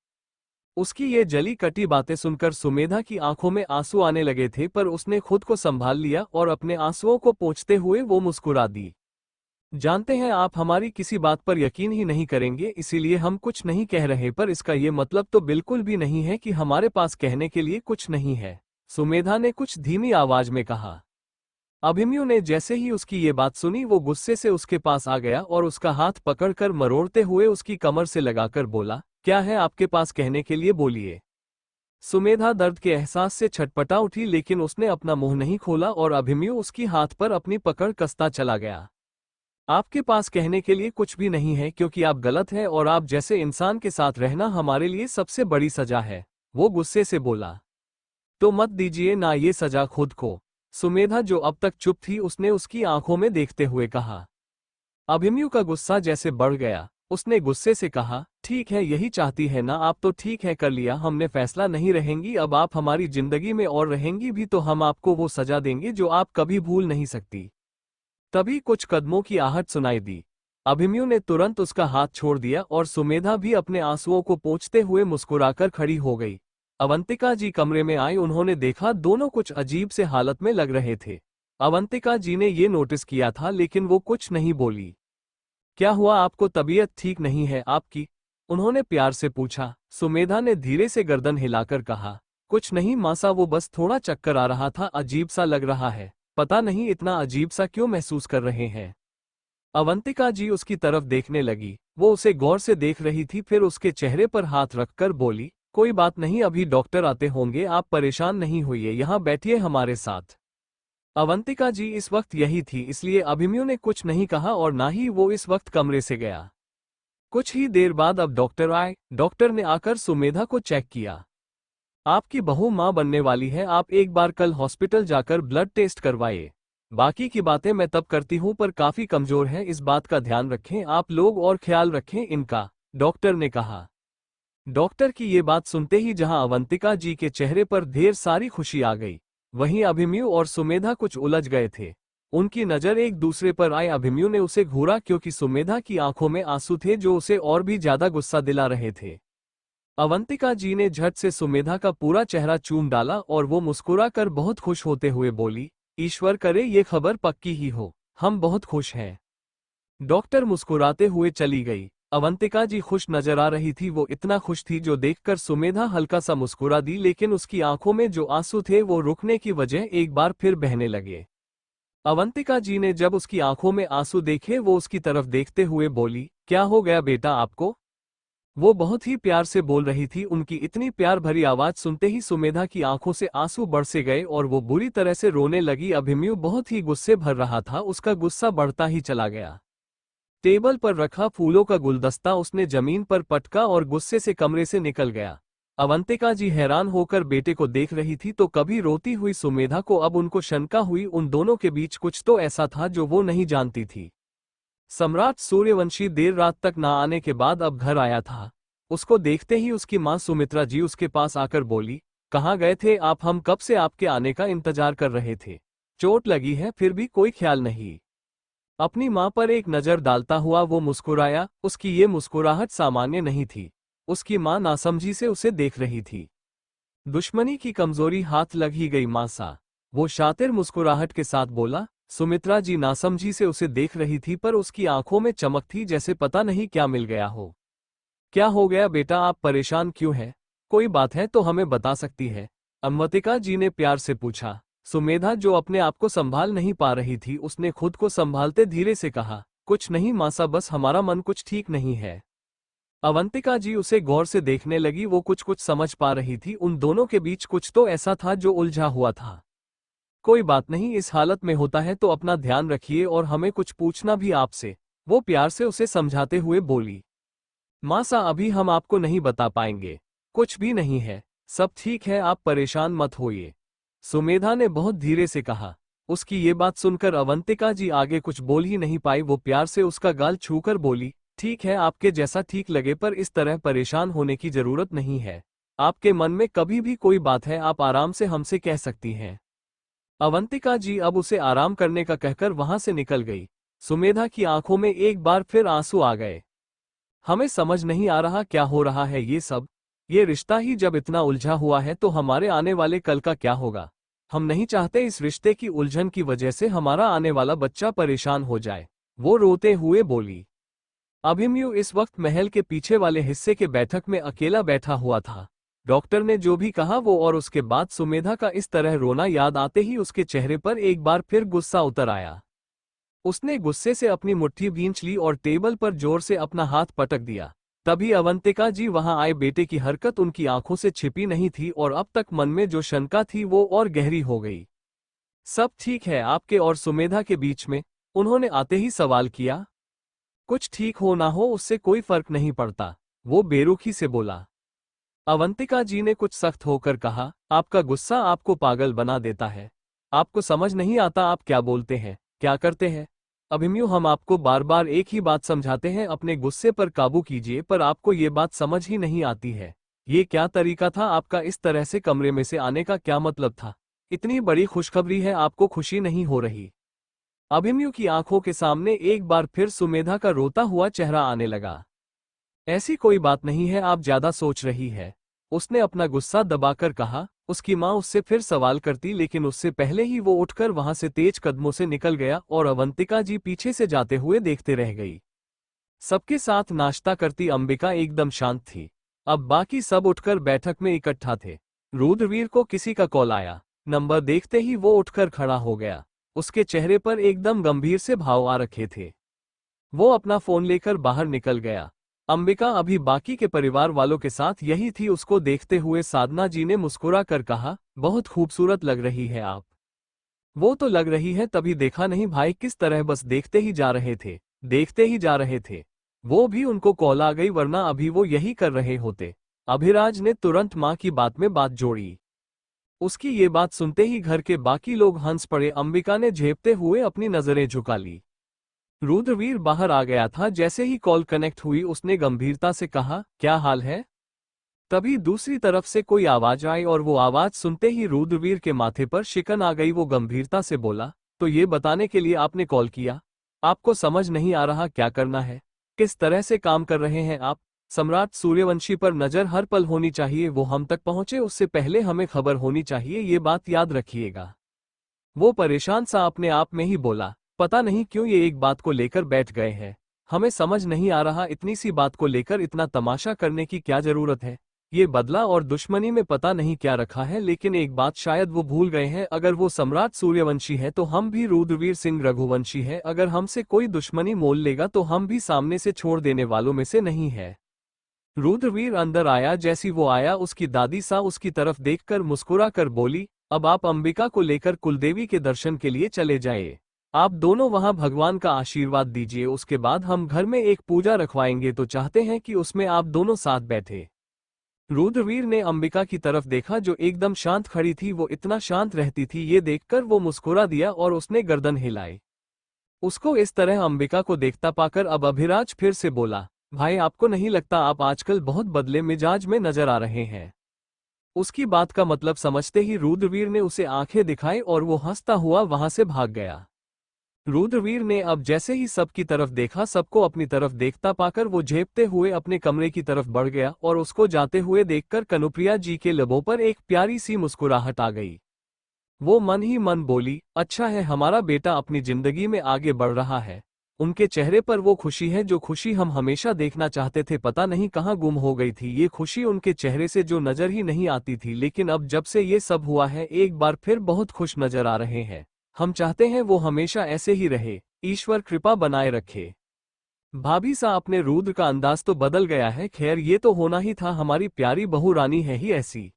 उसकी ये जली कटी बातें सुनकर सुमेधा की आंखों में आंसू आने लगे थे, पर उसने खुद को संभाल लिया और अपने आंसुओं को पोंछते हुए वो मुस्कुरा दी। जानते हैं आप हमारी किसी बात पर यकीन ही नहीं करेंगे, इसीलिए हम कुछ नहीं कह रहे, पर इसका ये मतलब तो बिल्कुल भी नहीं है कि हमारे पास कहने के लिए कुछ नहीं है, सुमेधा ने कुछ धीमी आवाज में कहा। अभिमन्यु ने जैसे ही उसकी ये बात सुनी वो गुस्से से उसके पास आ गया और उसका हाथ पकड़कर मरोड़ते हुए उसकी कमर से लगाकर बोला, क्या है आपके पास कहने के लिए, बोलिए। सुमेधा दर्द के एहसास से छटपटा उठी, लेकिन उसने अपना मुंह नहीं खोला और अभिमन्यु उसकी हाथ पर अपनी पकड़ कसता चला गया। आपके पास कहने के लिए कुछ भी नहीं है, क्योंकि आप गलत हैं और आप जैसे इंसान के साथ रहना हमारे लिए सबसे बड़ी सजा है, वो गुस्से से बोला। तो मत दीजिए ना ये सजा खुद को, सुमेधा जो अब तक चुप थी उसने उसकी आंखों में देखते हुए कहा। अभिमन्यु का गुस्सा जैसे बढ़ गया। उसने गुस्से से कहा, ठीक है यही चाहती है ना आप, तो ठीक है कर लिया हमने फैसला, नहीं रहेंगी अब आप हमारी जिंदगी में और रहेंगी भी तो हम आपको वो सजा देंगे जो आप कभी भूल नहीं सकती। तभी कुछ कदमों की आहट सुनाई दी। अभिमन्यु ने तुरंत उसका हाथ छोड़ दिया और सुमेधा भी अपने आंसुओं को पोंछते हुए मुस्कुराकर खड़ी हो गई। अवंतिका जी कमरे में आई। उन्होंने देखा दोनों कुछ अजीब से हालत में लग रहे थे। अवंतिका जी ने ये नोटिस किया था लेकिन वो कुछ नहीं बोली। क्या हुआ, आपको तबीयत ठीक नहीं है आपकी? उन्होंने प्यार से पूछा। सुमेधा ने धीरे से गर्दन हिलाकर कहा, कुछ नहीं मासा, वो बस थोड़ा चक्कर आ रहा था, अजीब सा लग रहा है। पता नहीं इतना अजीब सा क्यों महसूस कर रहे हैं। अवंतिका जी उसकी तरफ देखने लगी। वो उसे गौर से देख रही थी, फिर उसके चेहरे पर हाथ रखकर बोली, कोई बात नहीं, अभी डॉक्टर आते होंगे, आप परेशान नहीं होइए, यहाँ बैठिए हमारे साथ। अवंतिका जी इस वक्त यही थी, इसलिए अभिमन्यु ने कुछ नहीं कहा और ना ही वो इस वक्त कमरे से गया। कुछ ही देर बाद अब डॉक्टर आए। डॉक्टर ने आकर सुमेधा को चेक किया। आपकी बहू मां बनने वाली है, आप एक बार कल हॉस्पिटल जाकर ब्लड टेस्ट करवाइए। बाकी की बातें मैं तब करती हूं, पर काफी कमजोर है, इस बात का ध्यान रखें आप लोग और ख्याल रखें इनका, डॉक्टर ने कहा। डॉक्टर की ये बात सुनते ही जहां अवंतिका जी के चेहरे पर ढेर सारी खुशी आ गई, वहीं अभिमन्यु और सुमेधा कुछ उलझ गए थे। उनकी नजर एक दूसरे पर आई। अभिमन्यु ने उसे घूरा क्योंकि सुमेधा की आंखों में आंसू थे जो उसे और भी ज्यादा गुस्सा दिला रहे थे। अवंतिका जी ने झट से सुमेधा का पूरा चेहरा चूम डाला और वो मुस्कुरा कर बहुत खुश होते हुए बोली, ईश्वर करे ये खबर पक्की ही हो, हम बहुत खुश हैं। डॉक्टर मुस्कुराते हुए चली गई। अवंतिका जी खुश नजर आ रही थी, वो इतना खुश थी जो देखकर सुमेधा हल्का सा मुस्कुरा दी, लेकिन उसकी आंखों में जो आंसू थे वो रुकने की वजह एक बार फिर बहने लगे। अवंतिका जी ने जब उसकी आंखों में आंसू देखे, वो उसकी तरफ देखते हुए बोली, क्या हो गया बेटा आपको? वो बहुत ही प्यार से बोल रही थी। उनकी इतनी प्यार भरी आवाज सुनते ही सुमेधा की आंखों से आंसू बरसे गए और वो बुरी तरह से रोने लगी। अभिमन्यु बहुत ही गुस्से भर रहा था, उसका गुस्सा बढ़ता ही चला गया। टेबल पर रखा फूलों का गुलदस्ता उसने जमीन पर पटका और गुस्से से कमरे से निकल गया। अवंतिका जी हैरान होकर बेटे को देख रही थी, तो कभी रोती हुई सुमेधा को अब उनको शंका हुई, उन दोनों के बीच कुछ तो ऐसा था जो वो नहीं जानती थी। सम्राट सूर्यवंशी देर रात तक ना आने के बाद अब घर आया था। उसको देखते ही उसकी मां सुमित्रा जी उसके पास आकर बोली, कहाँ गए थे आप, हम कब से आपके आने का इंतजार कर रहे थे। चोट लगी है फिर भी कोई ख्याल नहीं। अपनी मां पर एक नजर डालता हुआ वो मुस्कुराया। उसकी ये मुस्कुराहट सामान्य नहीं थी। उसकी मां नासमझी से उसे देख रही थी। दुश्मनी की कमजोरी हाथ लग ही गई मां सा। वो शातिर मुस्कुराहट के साथ बोला। सुमित्रा जी नासमझी से उसे देख रही थी, पर उसकी आंखों में चमक थी जैसे पता नहीं क्या मिल गया हो। क्या हो गया बेटा, आप परेशान क्यों हैं? कोई बात है तो हमें बता सकती है, अवंतिका जी ने प्यार से पूछा। सुमेधा जो अपने आप को संभाल नहीं पा रही थी, उसने खुद को संभालते धीरे से कहा, कुछ नहीं मासा, बस हमारा मन कुछ ठीक नहीं है। अवंतिका जी उसे गौर से देखने लगी। वो कुछ कुछ समझ पा रही थी, उन दोनों के बीच कुछ तो ऐसा था जो उलझा हुआ था। कोई बात नहीं, इस हालत में होता है तो अपना ध्यान रखिए और हमें कुछ पूछना भी आपसे, वो प्यार से उसे समझाते हुए बोली। मासा अभी हम आपको नहीं बता पाएंगे, कुछ भी नहीं है, सब ठीक है, आप परेशान मत होइए, सुमेधा ने बहुत धीरे से कहा। उसकी ये बात सुनकर अवंतिका जी आगे कुछ बोल ही नहीं पाई। वो प्यार से उसका गाल छूकर बोली, ठीक है, आपके जैसा ठीक लगे, पर इस तरह परेशान होने की जरूरत नहीं है। आपके मन में कभी भी कोई बात है, आप आराम से हमसे कह सकती हैं। अवंतिका जी अब उसे आराम करने का कहकर वहां से निकल गई। सुमेधा की आंखों में एक बार फिर आंसू आ गए। हमें समझ नहीं आ रहा क्या हो रहा है ये सब। ये रिश्ता ही जब इतना उलझा हुआ है तो हमारे आने वाले कल का क्या होगा। हम नहीं चाहते इस रिश्ते की उलझन की वजह से हमारा आने वाला बच्चा परेशान हो जाए, वो रोते हुए बोली। अभिमन्यु इस वक्त महल के पीछे वाले हिस्से के बैठक में अकेला बैठा हुआ था। डॉक्टर ने जो भी कहा वो और उसके बाद सुमेधा का इस तरह रोना याद आते ही उसके चेहरे पर एक बार फिर गुस्सा उतर आया। उसने गुस्से से अपनी मुट्ठी भींच ली और टेबल पर जोर से अपना हाथ पटक दिया। तभी अवंतिका जी वहां आए। बेटे की हरकत उनकी आंखों से छिपी नहीं थी और अब तक मन में जो शंका थी वो और गहरी हो गई। सब ठीक है आपके और सुमेधा के बीच में? उन्होंने आते ही सवाल किया। कुछ ठीक हो ना हो उससे कोई फर्क नहीं पड़ता, वो बेरुखी से बोला। अवंतिका जी ने कुछ सख्त होकर कहा, आपका गुस्सा आपको पागल बना देता है। आपको समझ नहीं आता आप क्या बोलते हैं, क्या करते हैं। अभिमन्यु हम आपको बार बार एक ही बात समझाते हैं, अपने गुस्से पर काबू कीजिए, पर आपको ये बात समझ ही नहीं आती है। ये क्या तरीका था आपका, इस तरह से कमरे में से आने का क्या मतलब था? इतनी बड़ी खुशखबरी है, आपको खुशी नहीं हो रही? अभिमन्यु की आंखों के सामने एक बार फिर सुमेधा का रोता हुआ चेहरा आने लगा। ऐसी कोई बात नहीं है, आप ज्यादा सोच रही है। उसने अपना गुस्सा दबाकर कहा। उसकी माँ उससे फिर सवाल करती, लेकिन उससे पहले ही वो उठकर वहां से तेज कदमों से निकल गया और अवंतिका जी पीछे से जाते हुए देखते रह गई। सबके साथ नाश्ता करती अंबिका एकदम शांत थी। अब बाकी सब उठकर बैठक में इकट्ठा थे। रुद्रवीर को किसी का कॉल आया। नंबर देखते ही वो उठकर खड़ा हो गया। उसके चेहरे पर एकदम गंभीर से भाव आ रखे थे। वो अपना फोन लेकर बाहर निकल गया। अंबिका अभी बाकी के परिवार वालों के साथ यही थी। उसको देखते हुए साधना जी ने मुस्कुरा कर कहा, बहुत खूबसूरत लग रही है आप। वो तो लग रही है, तभी देखा नहीं भाई किस तरह, बस देखते ही जा रहे थे, देखते ही जा रहे थे। वो भी उनको कॉल आ गई, वरना अभी वो यही कर रहे होते। अभिराज ने तुरंत माँ की बात में बात जोड़ी। उसकी ये बात सुनते ही घर के बाकी लोग हंस पड़े। अंबिका ने झेपते हुए अपनी नजरें झुका ली। रुद्रवीर बाहर आ गया था। जैसे ही कॉल कनेक्ट हुई उसने गंभीरता से कहा, क्या हाल है? तभी दूसरी तरफ से कोई आवाज आई और वो आवाज सुनते ही रुद्रवीर के माथे पर शिकन आ गई। वो गंभीरता से बोला, तो ये बताने के लिए आपने कॉल किया? आपको समझ नहीं आ रहा क्या करना है? किस तरह से काम कर रहे हैं आप? सम्राट सूर्यवंशी पर नजर हर पल होनी चाहिए। वो हम तक पहुंचे उससे पहले हमें खबर होनी चाहिए, ये बात याद रखिएगा। वो परेशान सा अपने आप में ही बोला, पता नहीं क्यों ये एक बात को लेकर बैठ गए हैं। हमें समझ नहीं आ रहा इतनी सी बात को लेकर इतना तमाशा करने की क्या जरूरत है। ये बदला और दुश्मनी में पता नहीं क्या रखा है, लेकिन एक बात शायद वो भूल गए हैं, अगर वो सम्राट सूर्यवंशी है तो हम भी रुद्रवीर सिंह रघुवंशी है। अगर हमसे कोई दुश्मनी मोल लेगा तो हम भी सामने से छोड़ देने वालों में से नहीं है। रुद्रवीर अंदर आया। जैसी वो आया उसकी दादी सा उसकी तरफ देखकर मुस्कुरा कर बोली, अब आप अंबिका को लेकर कुलदेवी के दर्शन के लिए चले जाइए। आप दोनों वहां भगवान का आशीर्वाद दीजिए, उसके बाद हम घर में एक पूजा रखवाएंगे, तो चाहते हैं कि उसमें आप दोनों साथ बैठे। रुद्रवीर ने अंबिका की तरफ देखा जो एकदम शांत खड़ी थी। वो इतना शांत रहती थी, ये देखकर वो मुस्कुरा दिया और उसने गर्दन हिलाई। उसको इस तरह अंबिका को देखता पाकर अब अभिराज फिर से बोला, भाई आपको नहीं लगता आप आजकल बहुत बदले मिजाज में नजर आ रहे हैं? उसकी बात का मतलब समझते ही रुद्रवीर ने उसे आंखें दिखाई और वो हंसता हुआ वहां से भाग गया। रुद्रवीर ने अब जैसे ही सबकी तरफ देखा, सबको अपनी तरफ देखता पाकर वो झेपते हुए अपने कमरे की तरफ बढ़ गया और उसको जाते हुए देखकर कनुप्रिया जी के लबों पर एक प्यारी सी मुस्कुराहट आ गई। वो मन ही मन बोली, अच्छा है हमारा बेटा अपनी जिंदगी में आगे बढ़ रहा है। उनके चेहरे पर वो खुशी है जो खुशी हम हमेशा देखना चाहते थे, पता नहीं कहाँ गुम हो गई थी ये खुशी उनके चेहरे से जो नजर ही नहीं आती थी। लेकिन अब जब से ये सब हुआ है एक बार फिर बहुत खुश नजर आ रहे हैं। हम चाहते हैं वो हमेशा ऐसे ही रहे, ईश्वर कृपा बनाए रखे। भाभी सा अपने रुद्र का अंदाज तो बदल गया है, खैर ये तो होना ही था, हमारी प्यारी बहू रानी है ही ऐसी।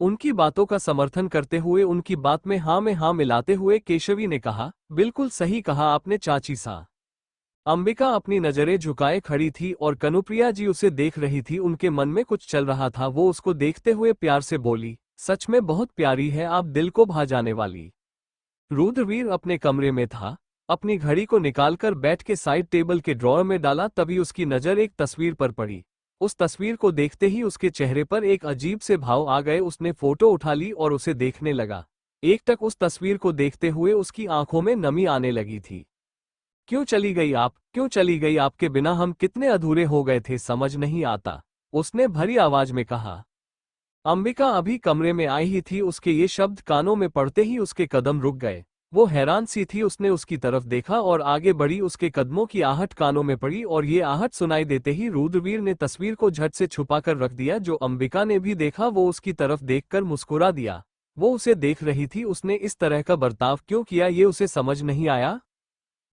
उनकी बातों का समर्थन करते हुए, उनकी बात में हाँ मिलाते हुए केशवी ने कहा, बिल्कुल सही कहा आपने चाची सा। अंबिका अपनी नजरें झुकाए खड़ी थी और कनुप्रिया जी उसे देख रही थी। उनके मन में कुछ चल रहा था। वो उसको देखते हुए प्यार से बोली, सच में बहुत प्यारी है आप, दिल को भा जाने वाली। रुद्रवीर अपने कमरे में था। अपनी घड़ी को निकालकर बैठ के साइड टेबल के ड्रॉअर में डाला, तभी उसकी नजर एक तस्वीर पर पड़ी। उस तस्वीर को देखते ही उसके चेहरे पर एक अजीब से भाव आ गए। उसने फोटो उठा ली और उसे देखने लगा। एकटक उस तस्वीर को देखते हुए उसकी आंखों में नमी आने लगी थी। क्यों चली गई आप, क्यों चली गई? आपके बिना हम कितने अधूरे हो गए थे, समझ नहीं आता, उसने भरी आवाज में कहा। अंबिका अभी कमरे में आई ही थी। उसके ये शब्द कानों में पड़ते ही उसके कदम रुक गए। वो हैरान सी थी। उसने उसकी तरफ देखा और आगे बढ़ी। उसके कदमों की आहट कानों में पड़ी और ये आहट सुनाई देते ही रुद्रवीर ने तस्वीर को झट से छुपाकर रख दिया। जो अंबिका ने भी देखा वो उसकी तरफ देखकर मुस्कुरा दिया। वो उसे देख रही थी। उसने इस तरह का बर्ताव क्यों किया ये उसे समझ नहीं आया।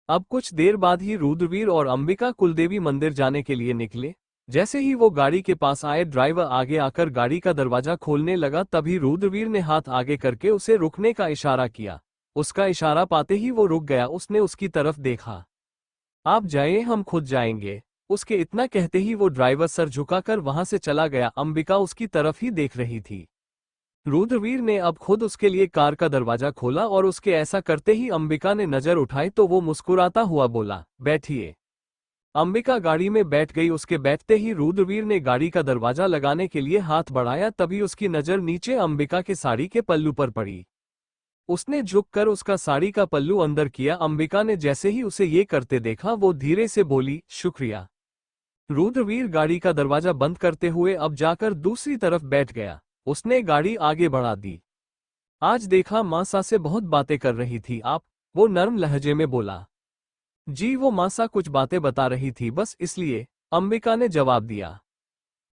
अब कुछ देर बाद ही रुद्रवीर और अंबिका कुलदेवी मंदिर जाने के लिए निकले। जैसे ही वो गाड़ी के पास आए, ड्राइवर आगे आकर गाड़ी का दरवाजा खोलने लगा। तभी रुद्रवीर ने हाथ आगे करके उसे रुकने का इशारा किया। उसका इशारा पाते ही वो रुक गया। उसने उसकी तरफ देखा। आप जाइए, हम खुद जाएंगे। उसके इतना कहते ही वो ड्राइवर सर झुकाकर वहां से चला गया। अंबिका उसकी तरफ ही देख रही थी। रुद्रवीर ने अब खुद उसके लिए कार का दरवाजा खोला और उसके ऐसा करते ही अंबिका ने नजर उठाई तो वो मुस्कुराता हुआ बोला, बैठिए। अंबिका गाड़ी में बैठ गई। उसके बैठते ही रुद्रवीर ने गाड़ी का दरवाजा लगाने के लिए हाथ बढ़ाया। तभी उसकी नजर नीचे अंबिका के साड़ी के पल्लू पर पड़ी। उसने झुककर उसका साड़ी का पल्लू अंदर किया। अंबिका ने जैसे ही उसे ये करते देखा वो धीरे से बोली, शुक्रिया। रुद्रवीर गाड़ी का दरवाजा बंद करते हुए अब जाकर दूसरी तरफ बैठ गया। उसने गाड़ी आगे बढ़ा दी। आज देखा मासा से बहुत बातें कर रही थी आप, वो नर्म लहजे में बोला। जी वो मासा कुछ बातें बता रही थी बस इसलिए, अंबिका ने जवाब दिया।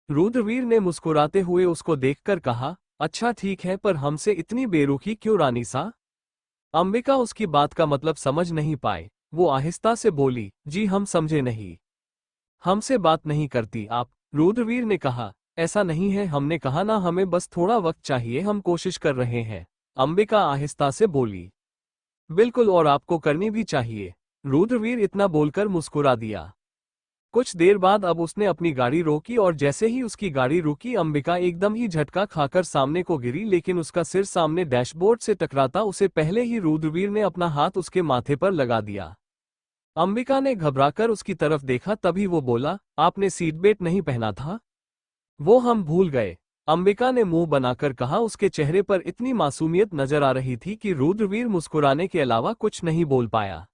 रुद्रवीर ने मुस्कुराते हुए उसको देखकर कहा, अच्छा ठीक है पर हमसे इतनी बेरुखी क्यों रानी सा? अंबिका उसकी बात का मतलब समझ नहीं पाए। वो आहिस्ता से बोली, जी हम समझे नहीं। हमसे बात नहीं करती आप? रुद्रवीर ने कहा, ऐसा नहीं है, हमने कहा ना हमें बस थोड़ा वक्त चाहिए, हम कोशिश कर रहे हैं। अंबिका आहिस्ता से बोली। बिल्कुल और आपको करनी भी चाहिए। रुद्रवीर इतना बोलकर मुस्कुरा दिया। कुछ देर बाद अब उसने अपनी गाड़ी रोकी और जैसे ही उसकी गाड़ी रुकी अंबिका एकदम ही झटका खाकर सामने को गिरी, लेकिन उसका सिर सामने डैशबोर्ड से टकराता उसे पहले ही रुद्रवीर ने अपना हाथ उसके माथे पर लगा दिया। अंबिका ने घबराकर उसकी तरफ देखा, तभी वो बोला, आपने सीट बेल्ट नहीं पहना था? वो हम भूल गए। अंबिका ने मुंह बनाकर कहा। उसके चेहरे पर इतनी मासूमियत नजर आ रही थी कि रुद्रवीर मुस्कुराने के अलावा कुछ नहीं बोल पाया।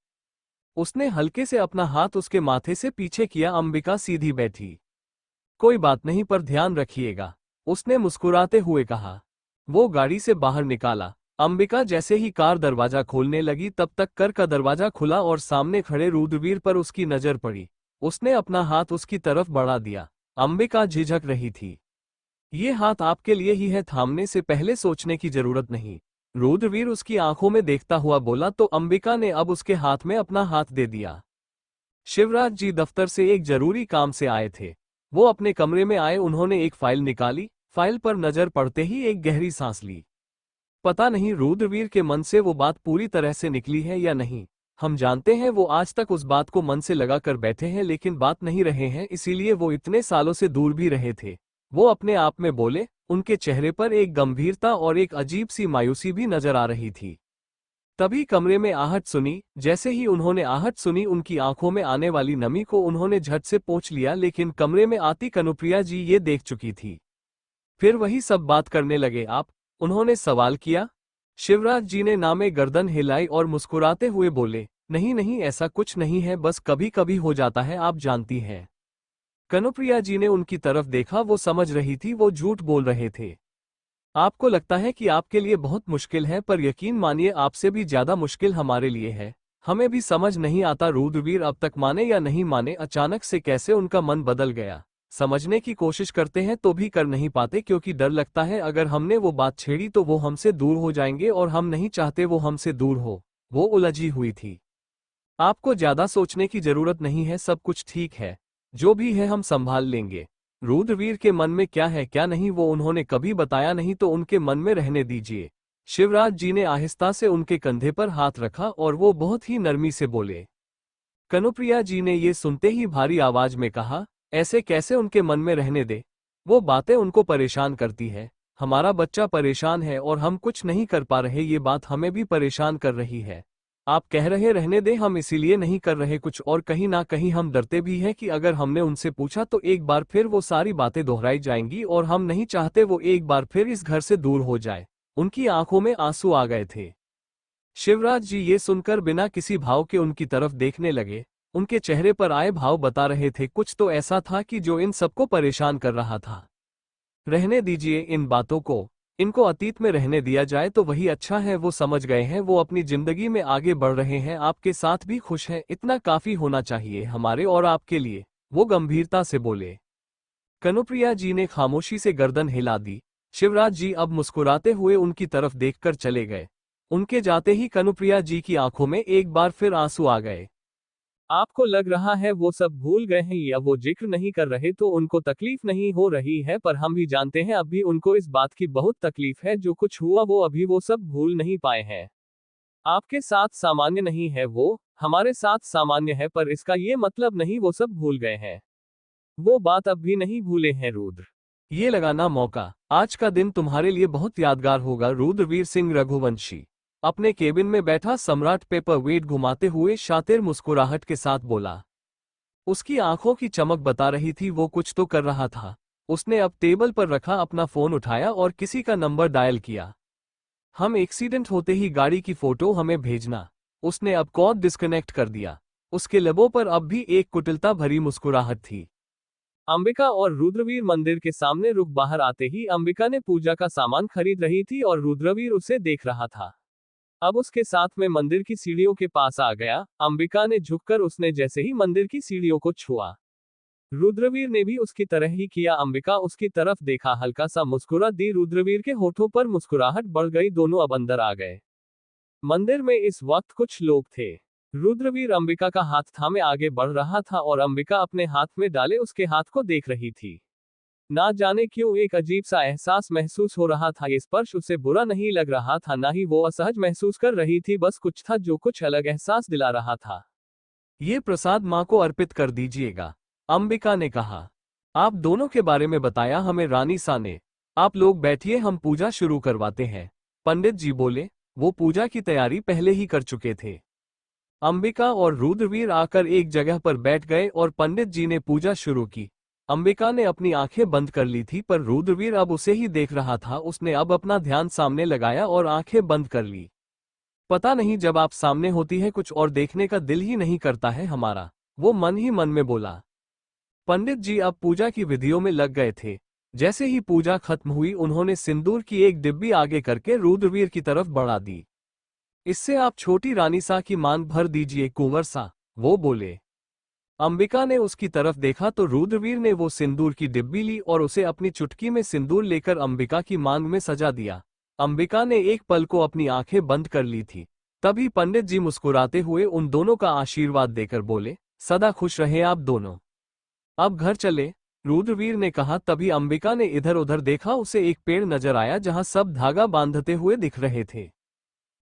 उसने हल्के से अपना हाथ उसके माथे से पीछे किया। अंबिका सीधी बैठी। कोई बात नहीं पर ध्यान रखिएगा, उसने मुस्कुराते हुए कहा। वो गाड़ी से बाहर निकाला। अंबिका जैसे ही कार दरवाजा खोलने लगी तब तक कर का दरवाजा खुला और सामने खड़े रुद्रवीर पर उसकी नजर पड़ी। उसने अपना हाथ उसकी तरफ बढ़ा दिया। अंबिका झिझक रही थी। ये हाथ आपके लिए ही है, थामने से पहले सोचने की जरूरत नहीं, रुद्रवीर उसकी आंखों में देखता हुआ बोला। तो अंबिका ने अब उसके हाथ में अपना हाथ दे दिया। शिवराज जी दफ्तर से एक जरूरी काम से आए थे। वो अपने कमरे में आए, उन्होंने एक फाइल निकाली। फाइल पर नजर पड़ते ही एक गहरी सांस ली। पता नहीं रुद्रवीर के मन से वो बात पूरी तरह से निकली है या नहीं। हम जानते हैं वो आज तक उस बात को मन से लगा कर बैठे हैं लेकिन बात नहीं रहे हैं, इसीलिए वो इतने सालों से दूर भी रहे थे। वो अपने आप में बोले। उनके चेहरे पर एक गंभीरता और एक अजीब सी मायूसी भी नजर आ रही थी। तभी कमरे में आहट सुनी। जैसे ही उन्होंने आहट सुनी, उनकी आंखों में आने वाली नमी को उन्होंने झट से पोंछ लिया, लेकिन कमरे में आती कनुप्रिया जी ये देख चुकी थी। फिर वही सब बात करने लगे आप? उन्होंने सवाल किया। शिवराज जी ने नामे गर्दन हिलाई और मुस्कुराते हुए बोले, नहीं नहीं ऐसा कुछ नहीं है, बस कभी कभी हो जाता है, आप जानती हैं। कनुप्रिया जी ने उनकी तरफ देखा। वो समझ रही थी वो झूठ बोल रहे थे। आपको लगता है कि आपके लिए बहुत मुश्किल है, पर यकीन मानिए आपसे भी ज्यादा मुश्किल हमारे लिए है। हमें भी समझ नहीं आता रुद्रवीर अब तक माने या नहीं माने, अचानक से कैसे उनका मन बदल गया। समझने की कोशिश करते हैं तो भी कर नहीं पाते, क्योंकि डर लगता है अगर हमने वो बात छेड़ी तो वो हमसे दूर हो जाएंगे और हम नहीं चाहते वो हमसे दूर हो। वो उलझी हुई थी। आपको ज्यादा सोचने की जरूरत नहीं है, सब कुछ ठीक है, जो भी है हम संभाल लेंगे। रुद्रवीर के मन में क्या है क्या नहीं वो उन्होंने कभी बताया नहीं, तो उनके मन में रहने दीजिए। शिवराज जी ने आहिस्ता से उनके कंधे पर हाथ रखा और वो बहुत ही नरमी से बोले। कनुप्रिया जी ने ये सुनते ही भारी आवाज में कहा, ऐसे कैसे उनके मन में रहने दे, वो बातें उनको परेशान करती है। हमारा बच्चा परेशान है और हम कुछ नहीं कर पा रहे, ये बात हमें भी परेशान कर रही है। आप कह रहे रहने दें, हम इसीलिए नहीं कर रहे कुछ, और कहीं ना कहीं हम डरते भी हैं कि अगर हमने उनसे पूछा तो एक बार फिर वो सारी बातें दोहराई जाएंगी और हम नहीं चाहते वो एक बार फिर इस घर से दूर हो जाए। उनकी आंखों में आंसू आ गए थे। शिवराज जी ये सुनकर बिना किसी भाव के उनकी तरफ देखने लगे। उनके चेहरे पर आए भाव बता रहे थे कुछ तो ऐसा था कि जो इन सबको परेशान कर रहा था। रहने दीजिए इन बातों को, इनको अतीत में रहने दिया जाए तो वही अच्छा है। वो समझ गए हैं, वो अपनी जिंदगी में आगे बढ़ रहे हैं, आपके साथ भी खुश हैं, इतना काफी होना चाहिए हमारे और आपके लिए। वो गंभीरता से बोले। कनुप्रिया जी ने खामोशी से गर्दन हिला दी। शिवराज जी अब मुस्कुराते हुए उनकी तरफ देखकर चले गए। उनके जाते ही कनुप्रिया जी की आंखों में एक बार फिर आंसू आ गए। आपको लग रहा है वो सब भूल गए हैं या वो जिक्र नहीं कर रहे तो उनको तकलीफ नहीं हो रही है, पर हम भी जानते हैं अभी उनको इस बात की बहुत तकलीफ है। जो कुछ हुआ वो अभी वो सब भूल नहीं पाए हैं। आपके साथ सामान्य नहीं है, वो हमारे साथ सामान्य है, पर इसका ये मतलब नहीं वो सब भूल गए हैं। वो बात अब भी नहीं भूले हैं रुद्र। ये लगाना मौका, आज का दिन तुम्हारे लिए बहुत यादगार होगा। रुद्रवीर सिंह रघुवंशी अपने केबिन में बैठा सम्राट पेपर वेट घुमाते हुए शातिर मुस्कुराहट के साथ बोला। उसकी आंखों की चमक बता रही थी वो कुछ तो कर रहा था। उसने अब टेबल पर रखा अपना फोन उठाया और किसी का नंबर डायल किया। हम एक्सीडेंट होते ही गाड़ी की फोटो हमें भेजना। उसने अब कॉल डिस्कनेक्ट कर दिया। उसके लबों पर अब भी एक कुटिलता भरी मुस्कुराहट थी। अंबिका और रुद्रवीर मंदिर के सामने रुक बाहर आते ही अंबिका ने पूजा का सामान खरीद रही थी और रुद्रवीर उसे देख रहा था। अब उसके साथ में मंदिर की सीढ़ियों के पास आ गया। अंबिका ने झुककर उसने जैसे ही मंदिर की सीढ़ियों को छुआ, रुद्रवीर ने भी उसकी तरह ही किया। अंबिका उसकी तरफ देखा, हल्का सा मुस्कुरा दी। रुद्रवीर के होठों पर मुस्कुराहट बढ़ गई। दोनों अब अंदर आ गए। मंदिर में इस वक्त कुछ लोग थे। रुद्रवीर अंबिका का हाथ थामे आगे बढ़ रहा था और अंबिका अपने हाथ में डाले उसके हाथ को देख रही थी। ना जाने क्यों एक अजीब सा एहसास महसूस हो रहा था। ये स्पर्श उसे बुरा नहीं लग रहा था, ना ही वो असहज महसूस कर रही थी। बस कुछ था जो कुछ अलग एहसास दिला रहा था। ये प्रसाद माँ को अर्पित कर दीजिएगा, अंबिका ने कहा। आप दोनों के बारे में बताया हमें रानी सा ने। आप लोग बैठिए, हम पूजा शुरू करवाते हैं, पंडित जी बोले। वो पूजा की तैयारी पहले ही कर चुके थे। अंबिका और रुद्रवीर आकर एक जगह पर बैठ गए और पंडित जी ने पूजा शुरू की। अंबिका ने अपनी आंखें बंद कर ली थी, पर रुद्रवीर अब उसे ही देख रहा था। उसने अब अपना ध्यान सामने लगाया और आंखें बंद कर ली। पता नहीं, जब आप सामने होती है कुछ और देखने का दिल ही नहीं करता है हमारा, वो मन ही मन में बोला। पंडित जी अब पूजा की विधियों में लग गए थे। जैसे ही पूजा खत्म हुई, उन्होंने सिंदूर की एक डिब्बी आगे करके रुद्रवीर की तरफ बढ़ा दी। इससे आप छोटी रानी सा की मांग भर दीजिए कुंवर सा, वो बोले। अंबिका ने उसकी तरफ देखा तो रुद्रवीर ने वो सिंदूर की डिब्बी ली और उसे अपनी चुटकी में सिंदूर लेकर अंबिका की मांग में सजा दिया। अंबिका ने एक पल को अपनी आंखें बंद कर ली थी। तभी पंडित जी मुस्कुराते हुए उन दोनों का आशीर्वाद देकर बोले, सदा खुश रहे आप दोनों। अब घर चले, रुद्रवीर ने कहा। तभी अंबिका ने इधर उधर देखा, उसे एक पेड़ नजर आया जहां सब धागा बांधते हुए दिख रहे थे।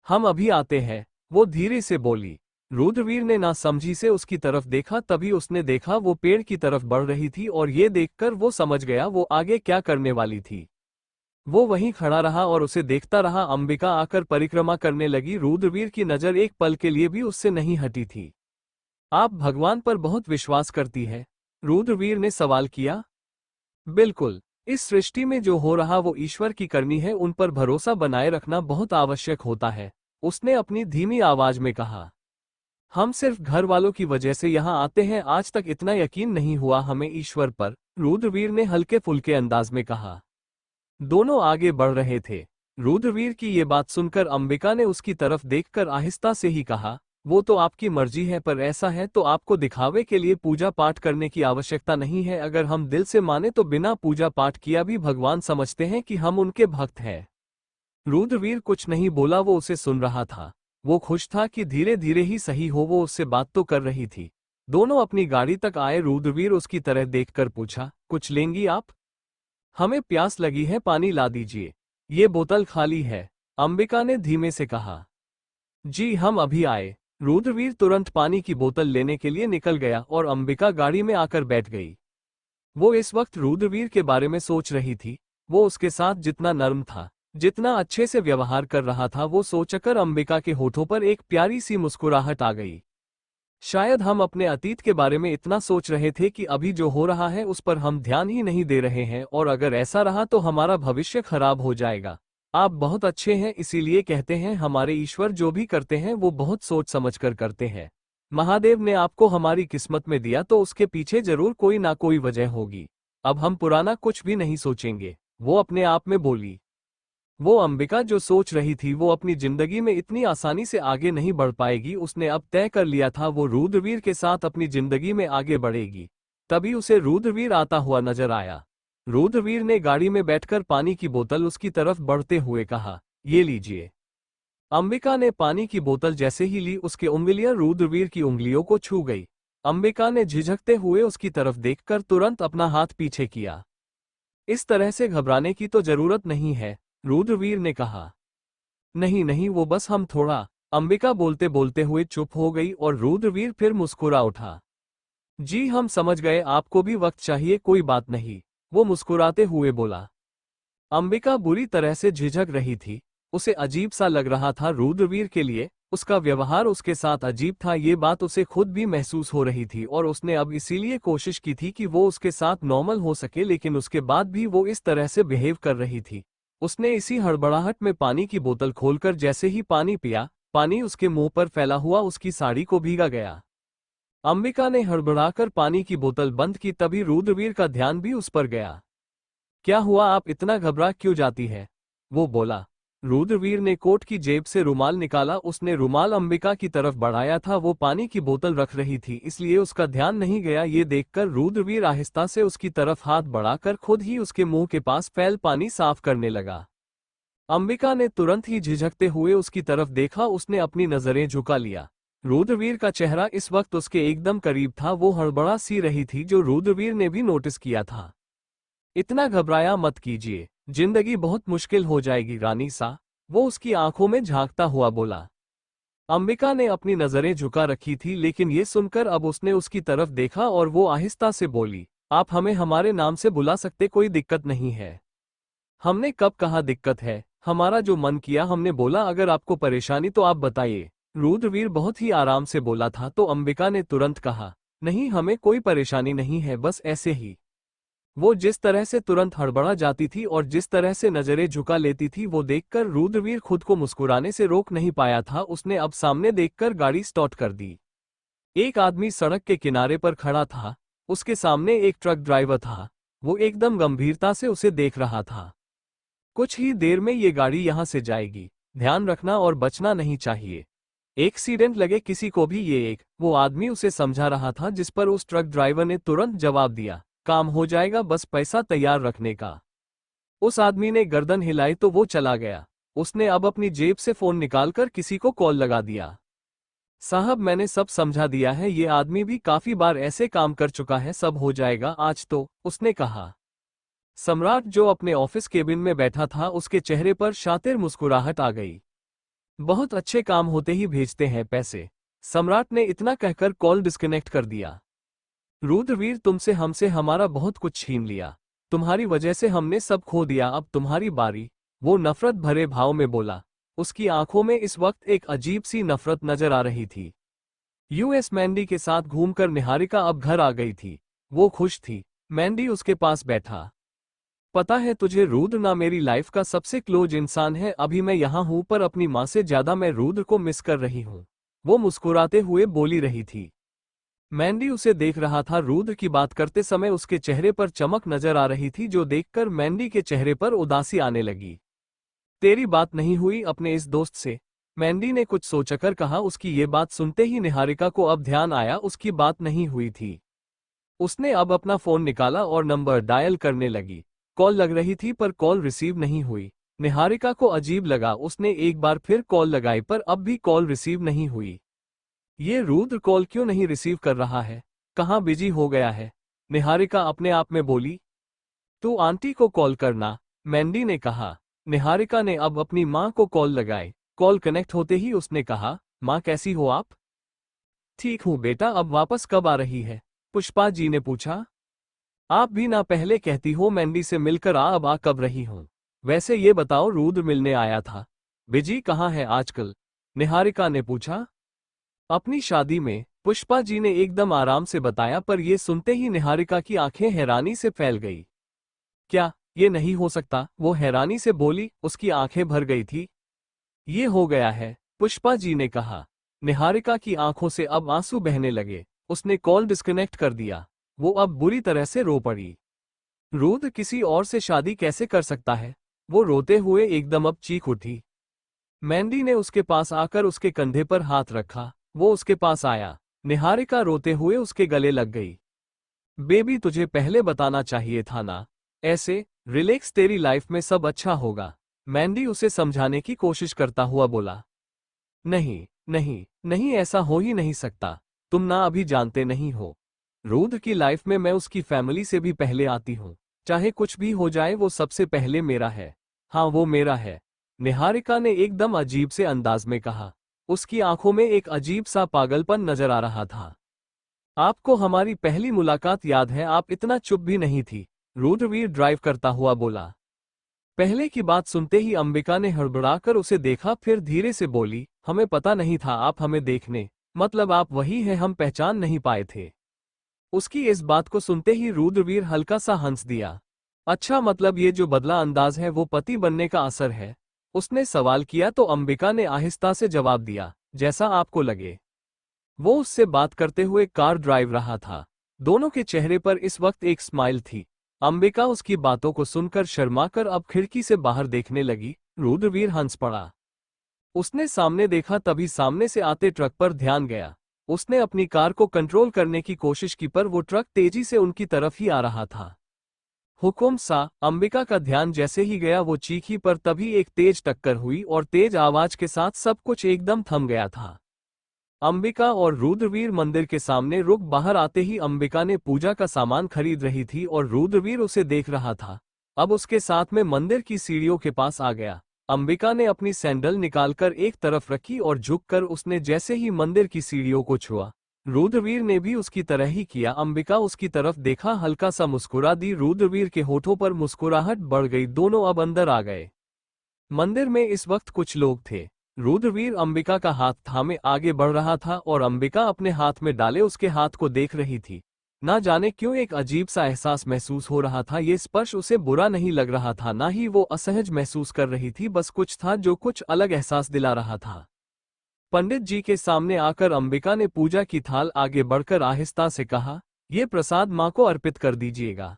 हम अभी आते हैं, वो धीरे से बोली। रुद्रवीर ने ना समझी से उसकी तरफ देखा। तभी उसने देखा वो पेड़ की तरफ बढ़ रही थी और ये देखकर वो समझ गया वो आगे क्या करने वाली थी। वो वहीं खड़ा रहा और उसे देखता रहा। अंबिका आकर परिक्रमा करने लगी। रुद्रवीर की नजर एक पल के लिए भी उससे नहीं हटी थी। आप भगवान पर बहुत विश्वास करती है? रुद्रवीर ने सवाल किया। बिल्कुल, इस सृष्टि में जो हो रहा वो ईश्वर की करनी है, उन पर भरोसा बनाए रखना बहुत आवश्यक होता है, उसने अपनी धीमी आवाज में कहा। हम सिर्फ घर वालों की वजह से यहाँ आते हैं, आज तक इतना यकीन नहीं हुआ हमें ईश्वर पर, रुद्रवीर ने हल्के फुल्के अंदाज में कहा। दोनों आगे बढ़ रहे थे। रुद्रवीर की ये बात सुनकर अंबिका ने उसकी तरफ देखकर आहिस्ता से ही कहा, वो तो आपकी मर्जी है, पर ऐसा है तो आपको दिखावे के लिए पूजा पाठ करने की आवश्यकता नहीं है। अगर हम दिल से माने तो बिना पूजा पाठ किया भी भगवान समझते हैं कि हम उनके भक्त हैं। रुद्रवीर कुछ नहीं बोला, वो उसे सुन रहा था। वो खुश था कि धीरे धीरे ही सही हो वो उससे बात तो कर रही थी। दोनों अपनी गाड़ी तक आए। रुद्रवीर उसकी तरह देखकर पूछा, कुछ लेंगी आप? हमें प्यास लगी है, पानी ला दीजिए। ये बोतल खाली है, अंबिका ने धीमे से कहा। जी हम अभी आए। रुद्रवीर तुरंत पानी की बोतल लेने के लिए निकल गया और अंबिका गाड़ी में आकर बैठ गई। वो इस वक्त रुद्रवीर के बारे में सोच रही थी। वो उसके साथ जितना नर्म था, जितना अच्छे से व्यवहार कर रहा था, वो सोचकर अंबिका के होठों पर एक प्यारी सी मुस्कुराहट आ गई। शायद हम अपने अतीत के बारे में इतना सोच रहे थे कि अभी जो हो रहा है उस पर हम ध्यान ही नहीं दे रहे हैं, और अगर ऐसा रहा तो हमारा भविष्य खराब हो जाएगा। आप बहुत अच्छे हैं, इसीलिए कहते हैं हमारे ईश्वर जो भी करते हैं वो बहुत सोच समझकर करते हैं। महादेव ने आपको हमारी किस्मत में दिया तो उसके पीछे जरूर कोई ना कोई वजह होगी। अब हम पुराना कुछ भी नहीं सोचेंगे, वो अपने आप में बोली। वो अंबिका जो सोच रही थी वो अपनी जिंदगी में इतनी आसानी से आगे नहीं बढ़ पाएगी। उसने अब तय कर लिया था वो रुद्रवीर के साथ अपनी जिंदगी में आगे बढ़ेगी। तभी उसे रुद्रवीर आता हुआ नजर आया। रुद्रवीर ने गाड़ी में बैठकर पानी की बोतल उसकी तरफ बढ़ते हुए कहा, ये लीजिए। अंबिका ने पानी की बोतल जैसे ही ली, उसके उंगलियां रुद्रवीर की उंगलियों को छू गई। अंबिका ने झिझकते हुए उसकी तरफ देखकर तुरंत अपना हाथ पीछे किया। इस तरह से घबराने की तो जरूरत नहीं है, रुद्रवीर ने कहा। नहीं नहीं, वो बस हम थोड़ा। अंबिका बोलते बोलते हुए चुप हो गई और रुद्रवीर फिर मुस्कुरा उठा। जी हम समझ गए, आपको भी वक्त चाहिए, कोई बात नहीं, वो मुस्कुराते हुए बोला। अंबिका बुरी तरह से झिझक रही थी। उसे अजीब सा लग रहा था रुद्रवीर के लिए। उसका व्यवहार उसके साथ अजीब था, ये बात उसे खुद भी महसूस हो रही थी, और उसने अब इसीलिए कोशिश की थी कि वो उसके साथ नॉर्मल हो सके, लेकिन उसके बाद भी वो इस तरह से बिहेव कर रही थी। उसने इसी हड़बड़ाहट में पानी की बोतल खोलकर जैसे ही पानी पिया, पानी उसके मुंह पर फैला हुआ उसकी साड़ी को भीगा गया। अंबिका ने हड़बड़ाकर पानी की बोतल बंद की, तभी रुद्रवीर का ध्यान भी उस पर गया। क्या हुआ, आप इतना घबरा क्यों जाती है? वो बोला। रुद्रवीर ने कोट की जेब से रुमाल निकाला। उसने रुमाल अंबिका की तरफ बढ़ाया था। वो पानी की बोतल रख रही थी, इसलिए उसका ध्यान नहीं गया। ये देखकर रुद्रवीर आहिस्ता से उसकी तरफ हाथ बढ़ाकर खुद ही उसके मुंह के पास फैल पानी साफ करने लगा। अंबिका ने तुरंत ही झिझकते हुए उसकी तरफ देखा। उसने अपनी नजरें झुका लिया। रुद्रवीर का चेहरा इस वक्त उसके एकदम करीब था। वो हड़बड़ा सी रही थी, जो रुद्रवीर ने भी नोटिस किया था। इतना घबराया मत कीजिए, जिंदगी बहुत मुश्किल हो जाएगी रानी सा, वो उसकी आंखों में झांकता हुआ बोला। अंबिका ने अपनी नजरें झुका रखी थी, लेकिन ये सुनकर अब उसने उसकी तरफ देखा और वो आहिस्ता से बोली, आप हमें हमारे नाम से बुला सकते, कोई दिक्कत नहीं है। हमने कब कहा दिक्कत है, हमारा जो मन किया हमने बोला, अगर आपको परेशानी तो आप बताइए। रुद्रवीर बहुत ही आराम से बोला था, तो अंबिका ने तुरंत कहा, नहीं हमें कोई परेशानी नहीं है, बस ऐसे ही। वो जिस तरह से तुरंत हड़बड़ा जाती थी और जिस तरह से नजरें झुका लेती थी, वो देखकर रुद्रवीर खुद को मुस्कुराने से रोक नहीं पाया था। उसने अब सामने देखकर गाड़ी स्टार्ट कर दी। एक आदमी सड़क के किनारे पर खड़ा था। उसके सामने एक ट्रक ड्राइवर था। वो एकदम गंभीरता से उसे देख रहा था। कुछ ही देर में ये गाड़ी यहां से जाएगी, ध्यान रखना और बचना नहीं चाहिए, एक्सीडेंट लगे किसी को भी। वो आदमी उसे समझा रहा था, जिस पर उस ट्रक ड्राइवर ने तुरंत जवाब दिया, काम हो जाएगा, बस पैसा तैयार रखने का। उस आदमी ने गर्दन हिलाई तो वो चला गया। उसने अब अपनी जेब से फोन निकालकर किसी को कॉल लगा दिया। साहब मैंने सब समझा दिया है, ये आदमी भी काफी बार ऐसे काम कर चुका है, सब हो जाएगा आज तो, उसने कहा। सम्राट जो अपने ऑफिस केबिन में बैठा था, उसके चेहरे पर शातिर मुस्कुराहट आ गई। बहुत अच्छे काम होते ही भेजते हैं पैसे, सम्राट ने इतना कहकर कॉल डिस्कनेक्ट कर दिया। रुद्रवीर तुमसे हमसे हमारा बहुत कुछ छीन लिया, तुम्हारी वजह से हमने सब खो दिया, अब तुम्हारी बारी, वो नफरत भरे भाव में बोला। उसकी आंखों में इस वक्त एक अजीब सी नफरत नजर आ रही थी। यूएस मैंडी के साथ घूमकर निहारिका अब घर आ गई थी। वो खुश थी। मैंडी उसके पास बैठा। पता है तुझे रुद्र ना मेरी लाइफ का सबसे क्लोज इंसान है, अभी मैं यहाँ हूँ पर अपनी माँ से ज्यादा मैं रुद्र को मिस कर रही हूँ, वो मुस्कुराते हुए बोली रही थी। मैंडी उसे देख रहा था। रुद्र की बात करते समय उसके चेहरे पर चमक नजर आ रही थी, जो देखकर मैंडी के चेहरे पर उदासी आने लगी। तेरी बात नहीं हुई अपने इस दोस्त से? मैंडी ने कुछ सोचकर कहा। उसकी ये बात सुनते ही निहारिका को अब ध्यान आया, उसकी बात नहीं हुई थी। उसने अब अपना फोन निकाला और नंबर डायल करने लगी। कॉल लग रही थी पर कॉल रिसीव नहीं हुई। निहारिका को अजीब लगा। उसने एक बार फिर कॉल लगाई पर अब भी कॉल रिसीव नहीं हुई। ये रुद्र कॉल क्यों नहीं रिसीव कर रहा है, कहाँ बिजी हो गया है? निहारिका अपने आप में बोली। तू आंटी को कॉल करना, मैंडी ने कहा। निहारिका ने अब अपनी माँ को कॉल लगाई। कॉल कनेक्ट होते ही उसने कहा, माँ कैसी हो आप? ठीक हूँ बेटा, अब वापस कब आ रही है? पुष्पा जी ने पूछा। आप भी ना पहले कहती हो मैंडी से मिलकर आ, अब आ कब रही हूँ? वैसे ये बताओ रुद्र मिलने आया था, बिजी कहाँ है आजकल? निहारिका ने पूछा। अपनी शादी में, पुष्पा जी ने एकदम आराम से बताया। पर यह सुनते ही निहारिका की आंखें हैरानी से फैल गई। क्या ये नहीं हो सकता, वो हैरानी से बोली। उसकी आंखें भर गई थी। ये हो गया है, पुष्पा जी ने कहा। निहारिका की आंखों से अब आंसू बहने लगे। उसने कॉल डिस्कनेक्ट कर दिया। वो अब बुरी तरह से रो पड़ी। रुद्र किसी और से शादी कैसे कर सकता है? वो रोते हुए एकदम अब चीख उठी। मैंडी ने उसके पास आकर उसके कंधे पर हाथ रखा। वो उसके पास आया। निहारिका रोते हुए उसके गले लग गई। बेबी तुझे पहले बताना चाहिए था ना, ऐसे रिलैक्स, तेरी लाइफ में सब अच्छा होगा। मैंडी उसे समझाने की कोशिश करता हुआ बोला। नहीं नहीं नहीं, ऐसा हो ही नहीं सकता, तुम ना अभी जानते नहीं हो। रुद्र की लाइफ में मैं उसकी फैमिली से भी पहले आती हूँ। चाहे कुछ भी हो जाए वो सबसे पहले मेरा है। हाँ वो मेरा है, निहारिका ने एकदम अजीब से अंदाज में कहा। उसकी आंखों में एक अजीब सा पागलपन नजर आ रहा था। आपको हमारी पहली मुलाकात याद है? आप इतना चुप भी नहीं थी, रुद्रवीर ड्राइव करता हुआ बोला। पहले की बात सुनते ही अंबिका ने हड़बड़ाकर उसे देखा, फिर धीरे से बोली, हमें पता नहीं था आप हमें देखने, मतलब आप वही हैं, हम पहचान नहीं पाए थे। उसकी इस बात को सुनते ही रुद्रवीर हल्का सा हंस दिया। अच्छा, मतलब ये जो बदला अंदाज है वो पति बनने का असर है? उसने सवाल किया तो अंबिका ने आहिस्ता से जवाब दिया, जैसा आपको लगे। वो उससे बात करते हुए कार ड्राइव रहा था। दोनों के चेहरे पर इस वक्त एक स्माइल थी। अंबिका उसकी बातों को सुनकर शर्माकर अब खिड़की से बाहर देखने लगी। रुद्रवीर हंस पड़ा। उसने सामने देखा, तभी सामने से आते ट्रक पर ध्यान गया। उसने अपनी कार को कंट्रोल करने की कोशिश की, पर वो ट्रक तेजी से उनकी तरफ ही आ रहा था। हुकुम सा! अंबिका का ध्यान जैसे ही गया वो चीखी, पर तभी एक तेज टक्कर हुई और तेज आवाज के साथ सब कुछ एकदम थम गया था। अंबिका और रुद्रवीर मंदिर के सामने रुक। बाहर आते ही अंबिका ने पूजा का सामान खरीद रही थी और रुद्रवीर उसे देख रहा था। अब उसके साथ में मंदिर की सीढ़ियों के पास आ गया। अंबिका ने अपनी सैंडल निकालकर एक तरफ रखी और झुककर उसने जैसे ही मंदिर की सीढ़ियों को छुआ, रुद्रवीर ने भी उसकी तरह ही किया। अंबिका उसकी तरफ देखा, हल्का सा मुस्कुरा दी। रुद्रवीर के होठों पर मुस्कुराहट बढ़ गई। दोनों अब अंदर आ गए। मंदिर में इस वक्त कुछ लोग थे। रुद्रवीर अंबिका का हाथ थामे आगे बढ़ रहा था और अंबिका अपने हाथ में डाले उसके हाथ को देख रही थी। ना जाने क्यों एक अजीब सा एहसास महसूस हो रहा था। ये स्पर्श उसे बुरा नहीं लग रहा था, ना ही वो असहज महसूस कर रही थी। बस कुछ था जो कुछ अलग एहसास दिला रहा था। पंडित जी के सामने आकर अंबिका ने पूजा की थाल आगे बढ़कर आहिस्ता से कहा, "ये प्रसाद माँ को अर्पित कर दीजिएगा।"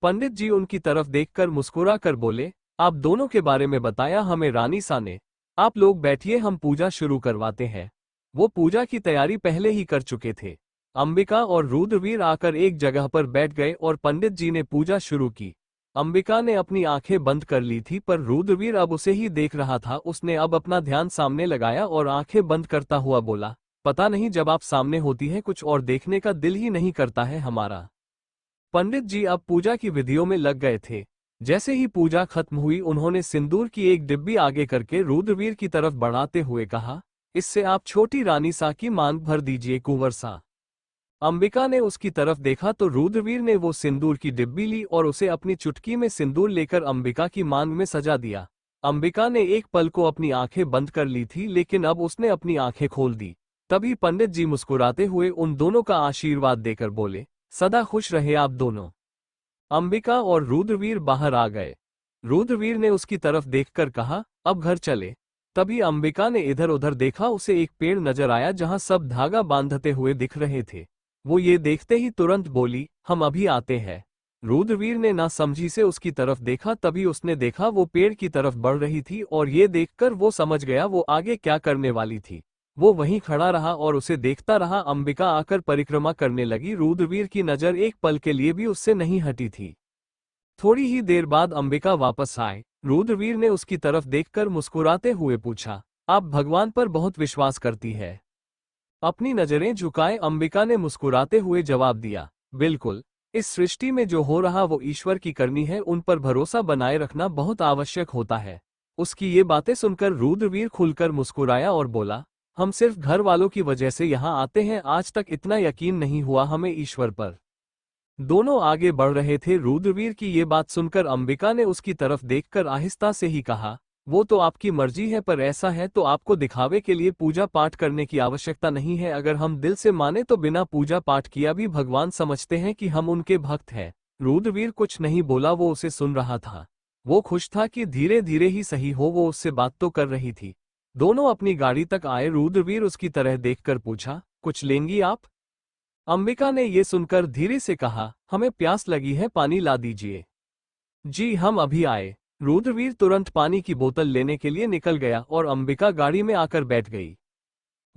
पंडित जी उनकी तरफ देखकर मुस्कुरा कर बोले, "आप दोनों के बारे में बताया हमें रानी सा ने। आप लोग बैठिए, हम पूजा शुरू करवाते हैं।" वो पूजा की तैयारी पहले ही कर चुके थे। अंबिका और रुद्रवीर आकर एक जगह पर बैठ गए और पंडित जी ने पूजा शुरू की। अंबिका ने अपनी आंखें बंद कर ली थी, पर रुद्रवीर अब उसे ही देख रहा था। उसने अब अपना ध्यान सामने लगाया और आंखें बंद करता हुआ बोला, "पता नहीं, जब आप सामने होती है कुछ और देखने का दिल ही नहीं करता है हमारा।" पंडित जी अब पूजा की विधियों में लग गए थे। जैसे ही पूजा खत्म हुई, उन्होंने सिंदूर की एक डिब्बी आगे करके रुद्रवीर की तरफ बढ़ाते हुए कहा, "इससे आप छोटी रानी सा की मांग भर दीजिए कुंवर सा।" अंबिका ने उसकी तरफ देखा तो रुद्रवीर ने वो सिंदूर की डिब्बी ली और उसे अपनी चुटकी में सिंदूर लेकर अंबिका की मांग में सजा दिया। अंबिका ने एक पल को अपनी आंखें बंद कर ली थी, लेकिन अब उसने अपनी आंखें खोल दी। तभी पंडित जी मुस्कुराते हुए उन दोनों का आशीर्वाद देकर बोले, "सदा खुश रहे आप दोनों।" अंबिका और रुद्रवीर बाहर आ गए। रुद्रवीर ने उसकी तरफ देखकर कहा, "अब घर चले।" तभी अंबिका ने इधर उधर देखा। उसे एक पेड़ नजर आया जहां सब धागा बांधते हुए दिख रहे थे। वो ये देखते ही तुरंत बोली, "हम अभी आते हैं।" रुद्रवीर ने ना समझी से उसकी तरफ देखा। तभी उसने देखा वो पेड़ की तरफ बढ़ रही थी और ये देखकर वो समझ गया वो आगे क्या करने वाली थी। वो वहीं खड़ा रहा और उसे देखता रहा। अंबिका आकर परिक्रमा करने लगी। रुद्रवीर की नजर एक पल के लिए भी उससे नहीं हटी थी। थोड़ी ही देर बाद अंबिका वापस आए। रुद्रवीर ने उसकी तरफ देखकर मुस्कुराते हुए पूछा, "आप भगवान पर बहुत विश्वास करती है?" अपनी नजरें झुकाए अंबिका ने मुस्कुराते हुए जवाब दिया, "बिल्कुल। इस सृष्टि में जो हो रहा वो ईश्वर की करनी है, उन पर भरोसा बनाए रखना बहुत आवश्यक होता है।" उसकी ये बातें सुनकर रुद्रवीर खुलकर मुस्कुराया और बोला, "हम सिर्फ घर वालों की वजह से यहाँ आते हैं, आज तक इतना यकीन नहीं हुआ हमें ईश्वर पर।" दोनों आगे बढ़ रहे थे। रुद्रवीर की ये बात सुनकर अंबिका ने उसकी तरफ देखकर आहिस्ता से ही कहा, "वो तो आपकी मर्जी है, पर ऐसा है तो आपको दिखावे के लिए पूजा पाठ करने की आवश्यकता नहीं है। अगर हम दिल से माने तो बिना पूजा पाठ किया भी भगवान समझते हैं कि हम उनके भक्त हैं।" रुद्रवीर कुछ नहीं बोला, वो उसे सुन रहा था। वो खुश था कि धीरे धीरे ही सही हो वो उससे बात तो कर रही थी। दोनों अपनी गाड़ी तक आए। रुद्रवीर उसकी तरह देखकर पूछा, "कुछ लेंगी आप?" अंबिका ने ये सुनकर धीरे से कहा, "हमें प्यास लगी है, पानी ला दीजिए।" "जी, हम अभी आए।" रुद्रवीर तुरंत पानी की बोतल लेने के लिए निकल गया और अंबिका गाड़ी में आकर बैठ गई।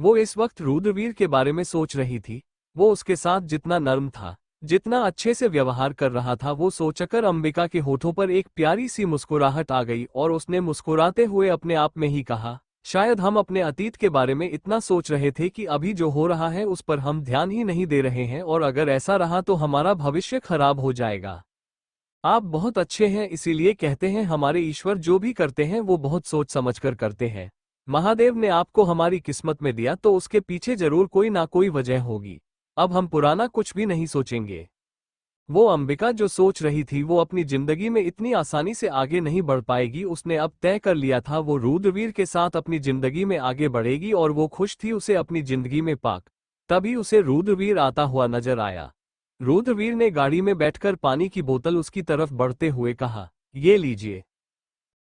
वो इस वक्त रुद्रवीर के बारे में सोच रही थी। वो उसके साथ जितना नर्म था, जितना अच्छे से व्यवहार कर रहा था, वो सोचकर अंबिका के होठों पर एक प्यारी सी मुस्कुराहट आ गई और उसने मुस्कुराते हुए अपने आप में ही कहा, "शायद हम अपने अतीत के बारे में इतना सोच रहे थे कि अभी जो हो रहा है उस पर हम ध्यान ही नहीं दे रहे हैं, और अगर ऐसा रहा तो हमारा भविष्य खराब हो जाएगा। आप बहुत अच्छे हैं, इसीलिए कहते हैं हमारे ईश्वर जो भी करते हैं वो बहुत सोच समझकर करते हैं। महादेव ने आपको हमारी किस्मत में दिया तो उसके पीछे जरूर कोई ना कोई वजह होगी। अब हम पुराना कुछ भी नहीं सोचेंगे।" वो अंबिका जो सोच रही थी वो अपनी जिंदगी में इतनी आसानी से आगे नहीं बढ़ पाएगी। उसने अब तय कर लिया था वो रुद्रवीर के साथ अपनी जिंदगी में आगे बढ़ेगी और वो खुश थी उसे अपनी जिंदगी में पाक। तभी उसे रुद्रवीर आता हुआ नजर आया। रुद्रवीर ने गाड़ी में बैठकर पानी की बोतल उसकी तरफ बढ़ते हुए कहा, "ये लीजिए।"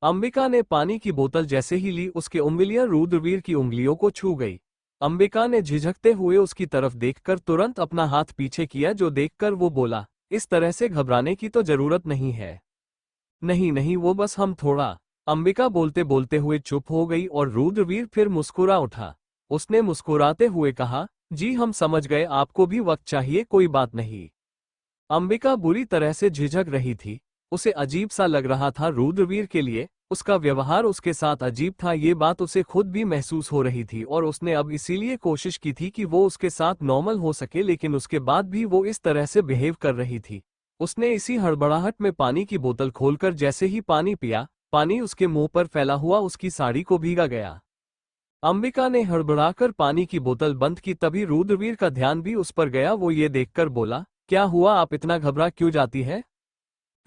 अंबिका ने पानी की बोतल जैसे ही ली उसके उंगलियां रुद्रवीर की उंगलियों को छू गई। अंबिका ने झिझकते हुए उसकी तरफ देखकर तुरंत अपना हाथ पीछे किया, जो देखकर वो बोला, इस तरह से घबराने की तो जरूरत नहीं है। नहीं नहीं, वो बस हम थोड़ा। अंबिका बोलते बोलते हुए चुप हो गई और रुद्रवीर फिर मुस्कुरा उठा। उसने मुस्कुराते हुए कहा, जी हम समझ गए, आपको भी वक्त चाहिए, कोई बात नहीं। अंबिका बुरी तरह से झिझक रही थी। उसे अजीब सा लग रहा था रुद्रवीर के लिए। उसका व्यवहार उसके साथ अजीब था, ये बात उसे खुद भी महसूस हो रही थी और उसने अब इसीलिए कोशिश की थी कि वो उसके साथ नॉर्मल हो सके, लेकिन उसके बाद भी वो इस तरह से बिहेव कर रही थी। उसने इसी हड़बड़ाहट में पानी की बोतल खोलकर जैसे ही पानी पिया, पानी उसके मुंह पर फैला हुआ उसकी साड़ी को भीगा गया। अंबिका ने हड़बड़ाकर पानी की बोतल बंद की, तभी रुद्रवीर का ध्यान भी उस पर गया। वो ये देखकर बोला, क्या हुआ, आप इतना घबरा क्यों जाती है?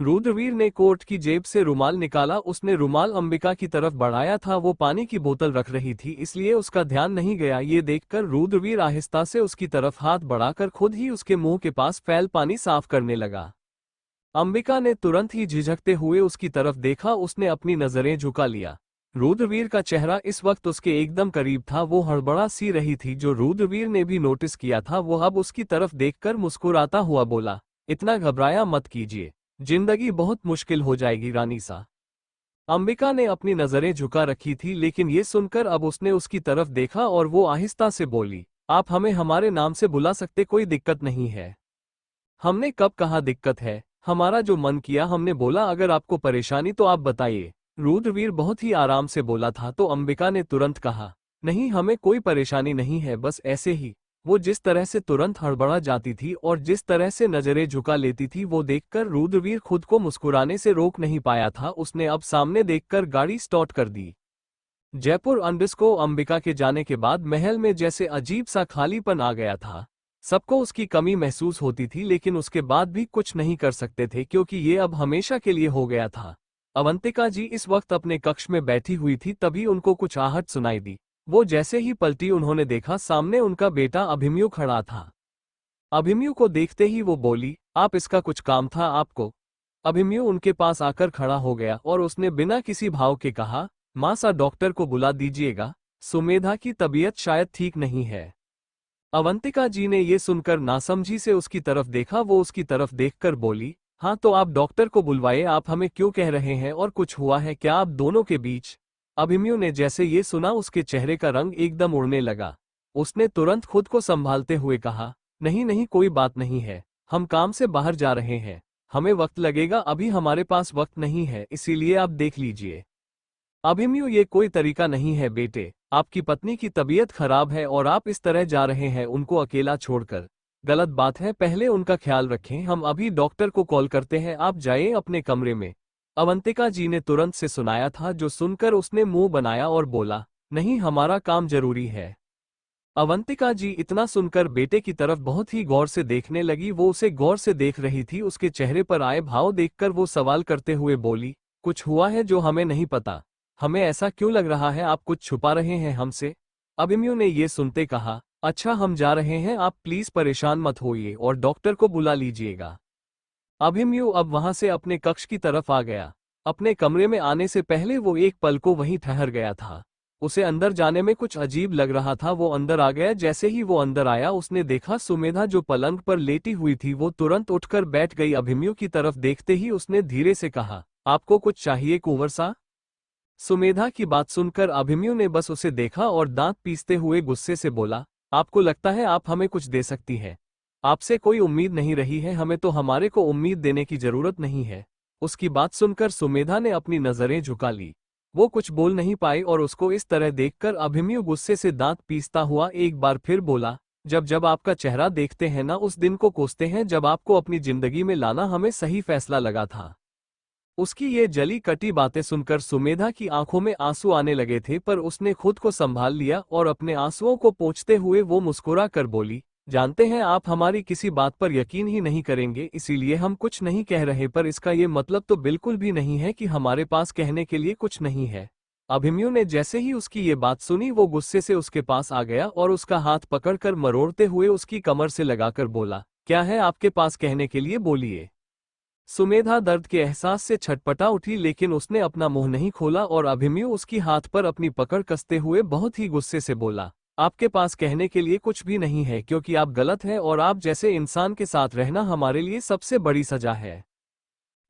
रुद्रवीर ने कोट की जेब से रुमाल निकाला। उसने रुमाल अंबिका की तरफ बढ़ाया था। वो पानी की बोतल रख रही थी, इसलिए उसका ध्यान नहीं गया। ये देखकर रुद्रवीर आहिस्ता से उसकी तरफ हाथ बढ़ाकर खुद ही उसके मुंह के पास फैल पानी साफ करने लगा। अंबिका ने तुरंत ही झिझकते हुए उसकी तरफ देखा। उसने अपनी नजरें झुका लिया। रुद्रवीर का चेहरा इस वक्त उसके एकदम करीब था। वो हड़बड़ा सी रही थी, जो रुद्रवीर ने भी नोटिस किया था। वो अब उसकी तरफ देखकर मुस्कुराता हुआ बोला, इतना घबराया मत कीजिए, जिंदगी बहुत मुश्किल हो जाएगी रानी सा। अंबिका ने अपनी नजरें झुका रखी थी, लेकिन ये सुनकर अब उसने उसकी तरफ देखा और वो आहिस्ता से बोली, आप हमें हमारे नाम से बुला सकते, कोई दिक्कत नहीं है। हमने कब कहा दिक्कत है, हमारा जो मन किया हमने बोला, अगर आपको परेशानी तो आप बताइए। रुद्रवीर बहुत ही आराम से बोला था, तो अंबिका ने तुरंत कहा, नहीं हमें कोई परेशानी नहीं है, बस ऐसे ही। वो जिस तरह से तुरंत हड़बड़ा जाती थी और जिस तरह से नजरें झुका लेती थी, वो देखकर रुद्रवीर खुद को मुस्कुराने से रोक नहीं पाया था। उसने अब सामने देखकर गाड़ी स्टार्ट कर दी। जयपुर अंडस्को अंबिका के जाने के बाद महल में जैसे अजीब सा खालीपन आ गया था। सबको उसकी कमी महसूस होती थी, लेकिन उसके बाद भी कुछ नहीं कर सकते थे, क्योंकि ये अब हमेशा के लिए हो गया था। अवंतिका जी इस वक्त अपने कक्ष में बैठी हुई थी, तभी उनको कुछ आहट सुनाई दी। वो जैसे ही पलटी, उन्होंने देखा सामने उनका बेटा अभिमन्यु खड़ा था। अभिमन्यु को देखते ही वो बोली, आप, इसका कुछ काम था आपको? अभिमन्यु उनके पास आकर खड़ा हो गया और उसने बिना किसी भाव के कहा, मां सा डॉक्टर को बुला दीजिएगा, सुमेधा की तबीयत शायद ठीक नहीं है। अवंतिका जी ने ये सुनकर नासमझी से उसकी तरफ देखा। वो उसकी तरफ देखकर बोली, हाँ तो आप डॉक्टर को बुलवाए, आप हमें क्यों कह रहे हैं, और कुछ हुआ है क्या आप दोनों के बीच? अभिमन्यु ने जैसे ये सुना, उसके चेहरे का रंग एकदम उड़ने लगा। उसने तुरंत खुद को संभालते हुए कहा, नहीं नहीं कोई बात नहीं है, हम काम से बाहर जा रहे हैं, हमें वक्त लगेगा, अभी हमारे पास वक्त नहीं है, इसीलिए आप देख लीजिए। अभिमन्यु, ये कोई तरीका नहीं है बेटे, आपकी पत्नी की तबीयत खराब है और आप इस तरह जा रहे हैं उनको अकेला छोड़कर, गलत बात है, पहले उनका ख्याल रखें, हम अभी डॉक्टर को कॉल करते हैं, आप जाइए अपने कमरे में। अवंतिका जी ने तुरंत से सुनाया था, जो सुनकर उसने मुंह बनाया और बोला, नहीं हमारा काम जरूरी है। अवंतिका जी इतना सुनकर बेटे की तरफ बहुत ही गौर से देखने लगी। वो उसे गौर से देख रही थी। उसके चेहरे पर आए भाव देखकर वो सवाल करते हुए बोली, कुछ हुआ है जो हमें नहीं पता? हमें ऐसा क्यों लग रहा है, आप कुछ छुपा रहे हैं हमसे? अभिमन्यु ने ये सुनते कहा, अच्छा हम जा रहे हैं, आप प्लीज परेशान मत होइए और डॉक्टर को बुला लीजिएगा। अभिमन्यु अब वहां से अपने कक्ष की तरफ आ गया। अपने कमरे में आने से पहले वो एक पल को वहीं ठहर गया था। उसे अंदर जाने में कुछ अजीब लग रहा था। वो अंदर आ गया। जैसे ही वो अंदर आया, उसने देखा सुमेधा जो पलंग पर लेटी हुई थी, वो तुरंत उठकर बैठ गई। अभिमन्यु की तरफ देखते ही उसने धीरे से कहा, आपको कुछ चाहिए कुंवर सा? सुमेधा की बात सुनकर अभिमन्यु ने बस उसे देखा और दांत पीसते हुए गुस्से से बोला, आपको लगता है आप हमें कुछ दे सकती है? आपसे कोई उम्मीद नहीं रही है, हमें तो हमारे को उम्मीद देने की जरूरत नहीं है। उसकी बात सुनकर सुमेधा ने अपनी नजरें झुका ली। वो कुछ बोल नहीं पाई और उसको इस तरह देखकर अभिमन्यु गुस्से से दांत पीसता हुआ एक बार फिर बोला, जब जब आपका चेहरा देखते हैं ना, उस दिन को कोसते हैं जब आपको अपनी जिंदगी में लाना हमें सही फैसला लगा था। उसकी ये जली कटी बातें सुनकर सुमेधा की आंखों में आंसू आने लगे थे, पर उसने खुद को संभाल लिया और अपने आंसुओं को पोंछते हुए वो मुस्कुरा कर बोली, जानते हैं आप हमारी किसी बात पर यकीन ही नहीं करेंगे, इसीलिए हम कुछ नहीं कह रहे, पर इसका ये मतलब तो बिल्कुल भी नहीं है कि हमारे पास कहने के लिए कुछ नहीं है। अभिमन्यु ने जैसे ही उसकी ये बात सुनी, वो गुस्से से उसके पास आ गया और उसका हाथ पकड़कर मरोड़ते हुए उसकी कमर से लगाकर बोला, क्या है आपके पास कहने के लिए, बोलिए। सुमेधा दर्द के एहसास से छटपटा उठी, लेकिन उसने अपना मुंह नहीं खोला और अभिमन्यु उसकी हाथ पर अपनी पकड़ कसते हुए बहुत ही गुस्से से बोला, आपके पास कहने के लिए कुछ भी नहीं है क्योंकि आप गलत हैं और आप जैसे इंसान के साथ रहना हमारे लिए सबसे बड़ी सजा है।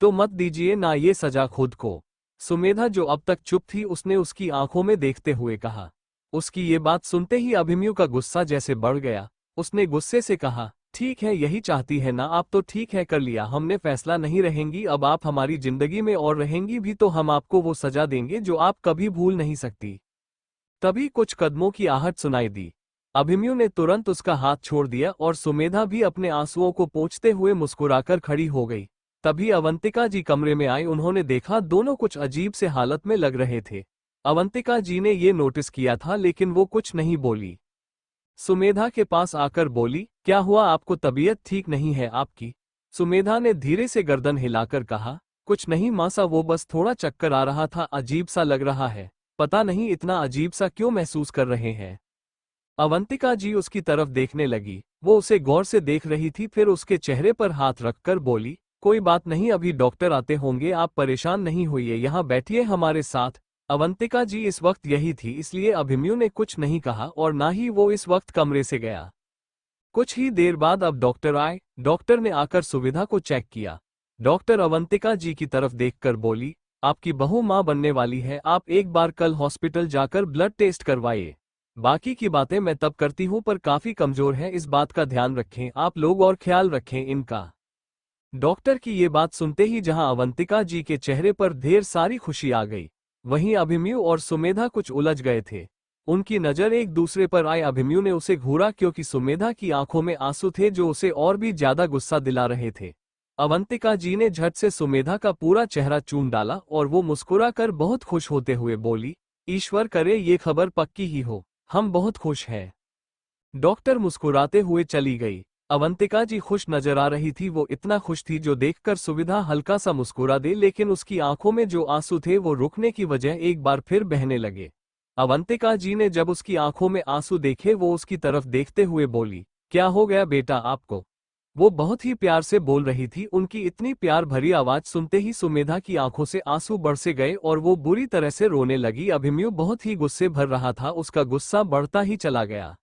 तो मत दीजिए ना ये सजा खुद को। सुमेधा जो अब तक चुप थी उसने उसकी आंखों में देखते हुए कहा। उसकी ये बात सुनते ही अभिमन्यु का गुस्सा जैसे बढ़ गया। उसने गुस्से से कहा, ठीक है यही चाहती है ना आप, तो ठीक है कर लिया हमने फैसला, नहीं रहेंगी अब आप हमारी जिंदगी में और रहेंगी भी तो हम आपको वो सजा देंगे जो आप कभी भूल नहीं सकती। तभी कुछ कदमों की आहट सुनाई दी। अभिमन्यु ने तुरंत उसका हाथ छोड़ दिया और सुमेधा भी अपने आंसुओं को पोंछते हुए मुस्कुराकर खड़ी हो गई। तभी अवंतिका जी कमरे में आई। उन्होंने देखा दोनों कुछ अजीब से हालत में लग रहे थे। अवंतिका जी ने ये नोटिस किया था लेकिन वो कुछ नहीं बोली। सुमेधा के पास आकर बोली, क्या हुआ, आपको तबीयत ठीक नहीं है आपकी? सुमेधा ने धीरे से गर्दन हिलाकर कहा, कुछ नहीं मासा, वो बस थोड़ा चक्कर आ रहा था, अजीब सा लग रहा है, पता नहीं इतना अजीब सा क्यों महसूस कर रहे हैं। अवंतिका जी उसकी तरफ देखने लगी। वो उसे गौर से देख रही थी, फिर उसके चेहरे पर हाथ रखकर बोली, कोई बात नहीं, अभी डॉक्टर आते होंगे, आप परेशान नहीं होइए, यहाँ बैठिए हमारे साथ। अवंतिका जी इस वक्त यही थी, इसलिए अभिमन्यु ने कुछ नहीं कहा और ना ही वो इस वक्त कमरे से गया। कुछ ही देर बाद अब डॉक्टर आए। डॉक्टर ने आकर सुविधा को चेक किया। डॉक्टर अवंतिका जी की तरफ देखकर बोली, आपकी बहू मां बनने वाली है, आप एक बार कल हॉस्पिटल जाकर ब्लड टेस्ट करवाइए। बाकी की बातें मैं तब करती हूं, पर काफी कमजोर है, इस बात का ध्यान रखें आप लोग और ख्याल रखें इनका। डॉक्टर की ये बात सुनते ही जहां अवंतिका जी के चेहरे पर ढेर सारी खुशी आ गई, वहीं अभिमन्यु और सुमेधा कुछ उलझ गए थे। उनकी नजर एक दूसरे पर आई। अभिमन्यु ने उसे घूरा क्योंकि सुमेधा की आंखों में आंसू थे जो उसे और भी ज्यादा गुस्सा दिला रहे थे। अवंतिका जी ने झट से सुमेधा का पूरा चेहरा चूम डाला और वो मुस्कुराकर बहुत खुश होते हुए बोली, ईश्वर करे ये खबर पक्की ही हो, हम बहुत खुश हैं। डॉक्टर मुस्कुराते हुए चली गई। अवंतिका जी खुश नजर आ रही थी, वो इतना खुश थी जो देखकर सुविधा हल्का सा मुस्कुरा दे, लेकिन उसकी आंखों में जो आंसू थे वो रुकने की वजह एक बार फिर बहने लगे। अवंतिका जी ने जब उसकी आंखों में आंसू देखे वो उसकी तरफ देखते हुए बोली, क्या हो गया बेटा आपको? वो बहुत ही प्यार से बोल रही थी। उनकी इतनी प्यार भरी आवाज सुनते ही सुमेधा की आंखों से आंसू बरसे गए और वो बुरी तरह से रोने लगी। अभिमन्यु बहुत ही गुस्से भर रहा था, उसका गुस्सा बढ़ता ही चला गया।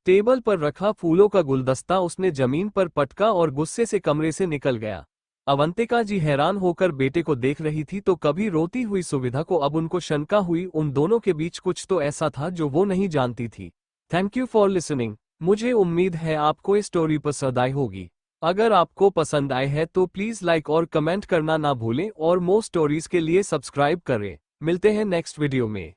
टेबल पर रखा फूलों का गुलदस्ता उसने जमीन पर पटका और गुस्से से कमरे से निकल गया। अवंतिका जी हैरान होकर बेटे को देख रही थी तो कभी रोती हुई सुविधा को अब उनको शंका हुई, उन दोनों के बीच कुछ तो ऐसा था जो वो नहीं जानती थी। Thank you for listening. मुझे उम्मीद है आपको ये स्टोरी पसंद आई होगी। अगर आपको पसंद आए है तो प्लीज लाइक और कमेंट करना ना भूलें और मोर स्टोरीज के लिए सब्सक्राइब करें। मिलते हैं नेक्स्ट वीडियो में।